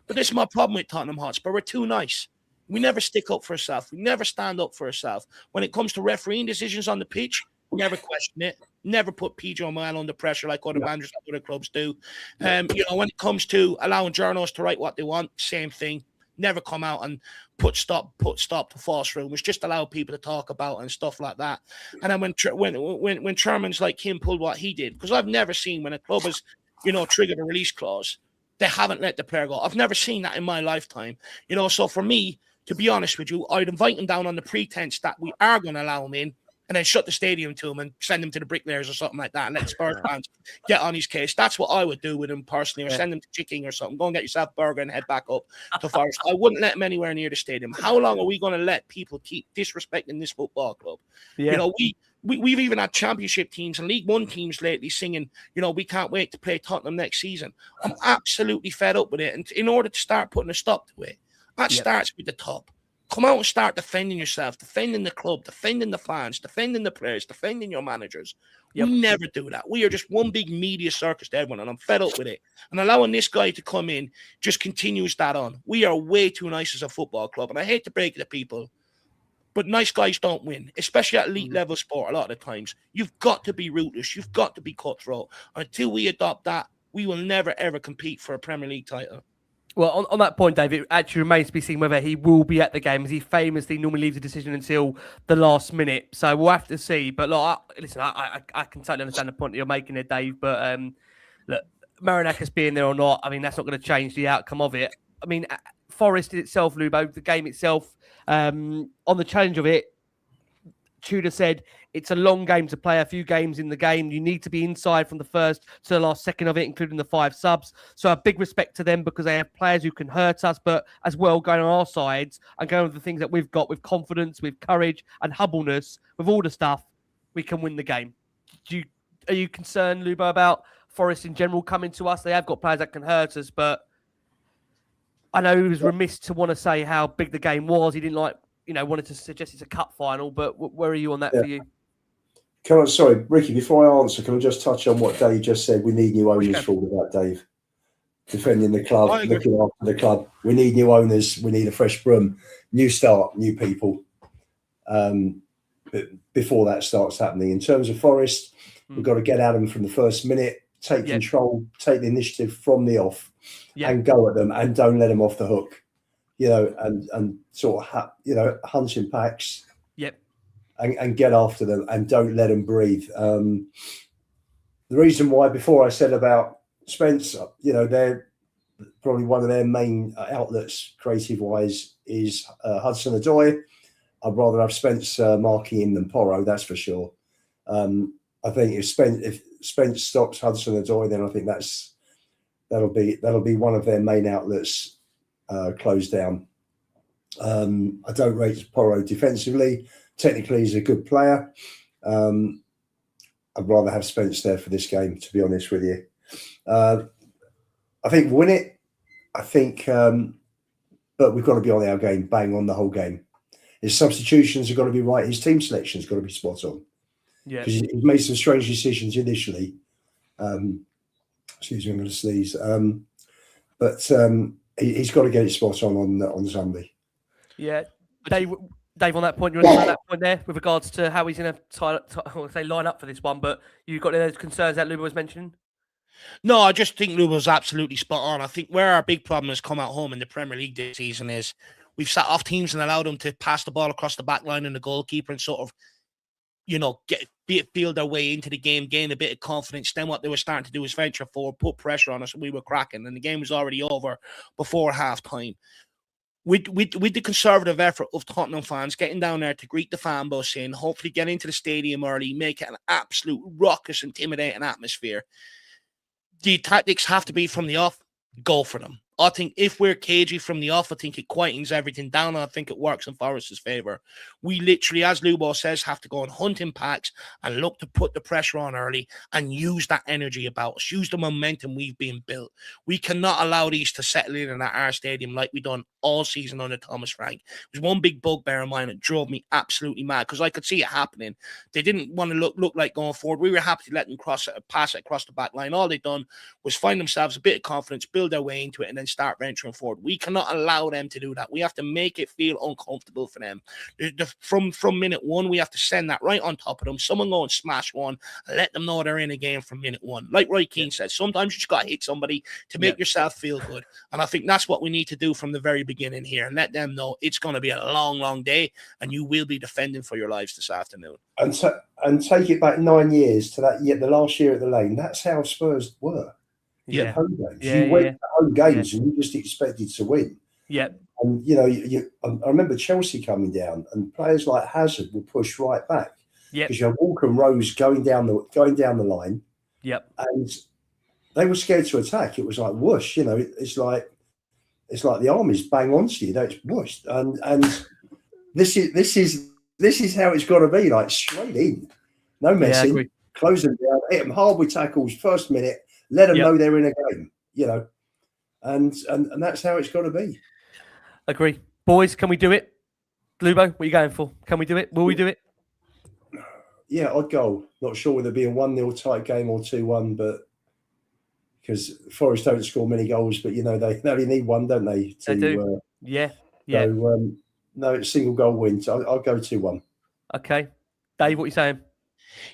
But this is my problem with Tottenham Hotspur. We're too nice. We never stick up for ourselves. We never stand up for ourselves. When it comes to refereeing decisions on the pitch, never question it. Never put PJ O'Mahony under pressure like other managers at other clubs do. You know, when it comes to allowing journalists to write what they want, same thing. Never come out and put stop to false rumors. Just allow people to talk about and stuff like that. And then when chairmans like him pulled what he did, because I've never seen when a club has, you know, triggered a release clause, they haven't let the player go. I've never seen that in my lifetime. You know, so for me, to be honest with you, I'd invite him down on the pretense that we are going to allow him in, and then shut the stadium to him and send him to the bricklayers or something like that and let Spurs fans get on his case. That's what I would do with him personally, or send him to Chicken or something. Go and get yourself a burger and head back up to Forest. I wouldn't let him anywhere near the stadium. How long are we going to let people keep disrespecting this football club? Yeah. You know, we've even had championship teams and League One teams lately singing, you know, we can't wait to play Tottenham next season. I'm absolutely fed up with it. And in order to start putting a stop to it, that starts with the top. Come out and start defending yourself, defending the club, defending the fans, defending the players, defending your managers. We never do that. We are just one big media circus to everyone, and I'm fed up with it. And allowing this guy to come in just continues that on. We are way too nice as a football club, and I hate to break it to people, but nice guys don't win, especially at elite level sport a lot of the times. You've got to be ruthless. You've got to be cutthroat. Until we adopt that, we will never, ever compete for a Premier League title. Well, on that point, Dave, it actually remains to be seen whether he will be at the game, as he famously normally leaves a decision until the last minute. So we'll have to see. But look, listen, I can totally understand the point that you're making there, Dave. But look, Marinakis being there or not, I mean, that's not going to change the outcome of it. I mean, Forest in itself, Lubo, the game itself, on the challenge of it, Tudor said it's a long game to play, a few games in the game. You need to be inside from the first to the last second of it, including the 5 subs. So a big respect to them because they have players who can hurt us, but as well going on our sides and going with the things that we've got with confidence, with courage and humbleness, with all the stuff, we can win the game. Are you concerned, Lubo, about Forest in general coming to us? They have got players that can hurt us, but I know he was remiss to want to say how big the game was. He didn't wanted to suggest it's a cup final, but where are you on that for you? Sorry, Ricky, before I answer, can I just touch on what Dave just said? We need new owners for all of that, Dave. Defending the club, looking after the club. We need new owners. We need a fresh broom, new start, new people. But before that starts happening. In terms of Forest, we've got to get at them from the first minute, take control, take the initiative from the off and go at them and don't let them off the hook. And sort of, hunt in packs. Yep. And get after them and don't let them breathe. The reason why, before I said about Spence, they're probably one of their main outlets, creative-wise, is Hudson-Odoi. I'd rather have Spence marking him than Porro, that's for sure. I think if Spence stops Hudson-Odoi, then I think that'll be one of their main outlets. Closed down. I don't rate Porro defensively. Technically, he's a good player. I'd rather have Spence there for this game, to be honest with you. I think win it. I think, but we've got to be on our game, bang on the whole game. His substitutions have got to be right. His team selection's got to be spot on. Yeah, because he's made some strange decisions initially. Excuse me, I'm going to sneeze. He's got to get it spot on Sunday. Yeah, Dave, on that point, you're on that point there with regards to how he's going to line up for this one. But you've got those concerns that Luba was mentioning. No, I just think Luba's absolutely spot on. I think where our big problem has come at home in the Premier League this season is we've sat off teams and allowed them to pass the ball across the back line and the goalkeeper and sort of, feel their way into the game, gain a bit of confidence. Then what they were starting to do was venture forward, put pressure on us, and we were cracking. And the game was already over before half time. With the conservative effort of Tottenham fans getting down there to greet the fan bus in, hopefully get into the stadium early, make it an absolute raucous, intimidating atmosphere. The tactics have to be from the off, go for them. I think if we're cagey from the off, I think it quietens everything down, and I think it works in Forest's favour. We literally, as Lubo says, have to go and hunt in packs and look to put the pressure on early and use that energy about us, use the momentum we've been built. We cannot allow these to settle in at our stadium like we've done all season under Thomas Frank. It was one big bugbear of mine that drove me absolutely mad because I could see it happening. They didn't want to look like going forward. We were happy to let them pass it across the back line. All they've done was find themselves a bit of confidence, build their way into it, and then start venturing forward. We cannot allow them to do that. We have to make it feel uncomfortable for them. From minute one, we have to send that right on top of them. Someone go and smash one and let them know they're in a game from minute one. Like Roy Keane said, sometimes you just got to hit somebody to make yourself feel good. And I think that's what we need to do from the very beginning here and let them know it's going to be a long, long day and you will be defending for your lives this afternoon. And take it back 9 years to the last year at the Lane. That's how Spurs were. Home games. You went to home games and you just expected to win. Yeah. And I remember Chelsea coming down and players like Hazard would push right back. Yeah. Because you had Walker and Rose going down the line. Yep. And they were scared to attack. It was like whoosh, it's like the army's bang onto you. That's whoosh. And this is how it's got to be, like straight in. No messing. Close them down, hit them hard with tackles first minute. Let them know they're in a game, and that's how it's got to be. Agree. Boys, can we do it? Lubo, what are you going for? Can we do it? Will we do it? Yeah, odd goal. Not sure whether it be a 1-0 tight game or 2-1, but because Forest don't score many goals, but they only need one, don't they? They do. Yeah. So, no, it's single goal win. So I'll go 2-1. Okay. Dave, what are you saying?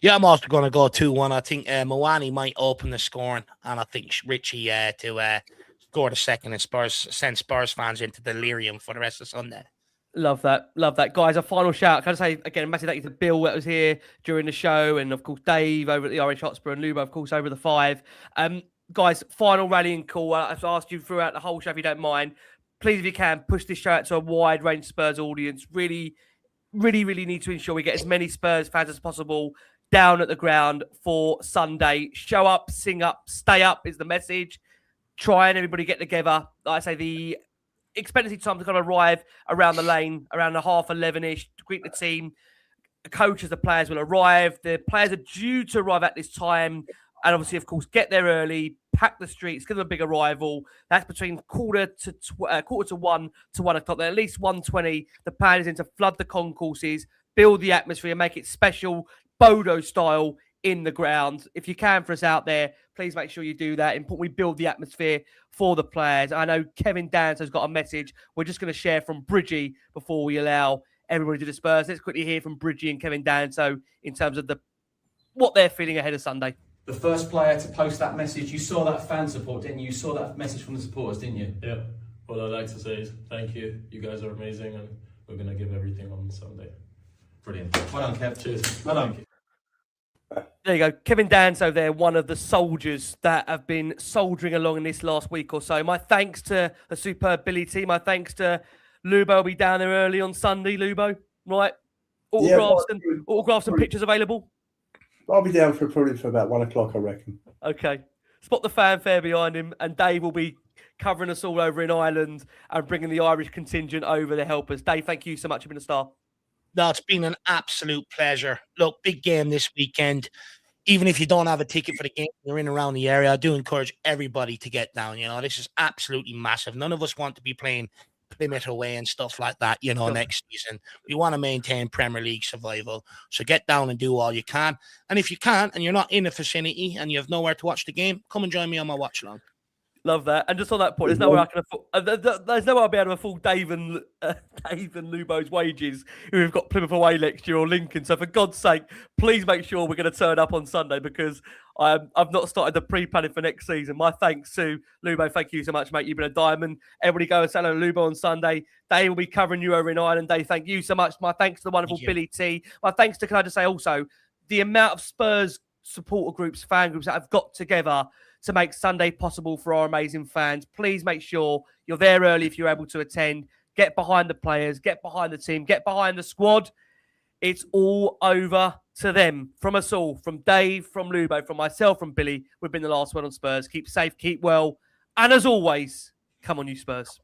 Yeah, I'm also going to go 2-1. I think Mwani might open the scoring, and I think Richie to score the second and send Spurs fans into delirium for the rest of Sunday. Love that. Guys, a final shout. Can I say, again, a massive thank you to Bill that was here during the show, and, of course, Dave over at the Orange Hotspur and Lubo, of course, over the 5. guys, final rallying call. I've asked you throughout the whole show, if you don't mind. Please, if you can, push this show out to a wide range Spurs audience. Really need to ensure we get as many Spurs fans as possible down at the ground for Sunday. Show up, sing up, stay up is the message. Try and everybody get together. Like I say, the expectancy time to kind of arrive around the lane, around the 11:30-ish, to greet the team. The coaches, the players will arrive. The players are due to arrive at this time. And obviously, of course, get there early, pack the streets, give them a big arrival. That's between quarter to 1 to 1 o'clock. Then at least 1:20, the plan is in to flood the concourses, build the atmosphere, make it special, Bodo style in the ground. If you can for us out there, please make sure you do that. Important we build the atmosphere for the players. I know Kevin Dance has got a message we're just going to share from Bridgie before we allow everybody to disperse. Let's quickly hear from Bridgie and Kevin Danso in terms of what they're feeling ahead of Sunday. The first player to post that message, you saw that fan support, didn't you? You saw that message from the supporters, didn't you? Yeah. All I'd like to say is thank you. You guys are amazing, and we're going to give everything on Sunday. Brilliant. Well done, Kev. Cheers. Well done. There you go. Kevin Danso there, one of the soldiers that have been soldiering along in this last week or so. My thanks to the superb Billie T. My thanks to Lubo. Will be down there early on Sunday, Lubo. Right? Autographs and pictures available? I'll be down probably for about 1 o'clock, I reckon. Okay. Spot the fanfare behind him, and Dave will be covering us all over in Ireland and bringing the Irish contingent over to help us. Dave, thank you so much for being a star. No, it's been an absolute pleasure. Look, big game this weekend. Even if you don't have a ticket for the game, you're in around the area, I do encourage everybody to get down. You know, this is absolutely massive. None of us want to be playing Plymouth away and stuff like that, you know, next season. We want to maintain Premier League survival. So get down and do all you can. And if you can't and you're not in the vicinity and you have nowhere to watch the game, come and join me on my watch along. Love that. And just on that point, there's no way I can afford. There's no way I'll be able to afford Dave and Lubo's wages if we've got Plymouth away next year or Lincoln. So for God's sake, please make sure we're going to turn up on Sunday, because I've not started the pre-planning for next season. My thanks to Lubo. Thank you so much, mate. You've been a diamond. Everybody go and say hello to Lubo on Sunday. Dave will be covering you over in Ireland. Dave, thank you so much. My thanks to the wonderful Billie T. My thanks to, can I just say also, the amount of Spurs supporter groups, fan groups that have got together to make Sunday possible for our amazing fans. Please make sure you're there early if you're able to attend. Get behind the players, get behind the team, get behind the squad. It's all over to them. From us all, from Dave, from Lubo, from myself, from Billy. We've been the last one on Spurs. Keep safe, keep well. And as always, come on you Spurs.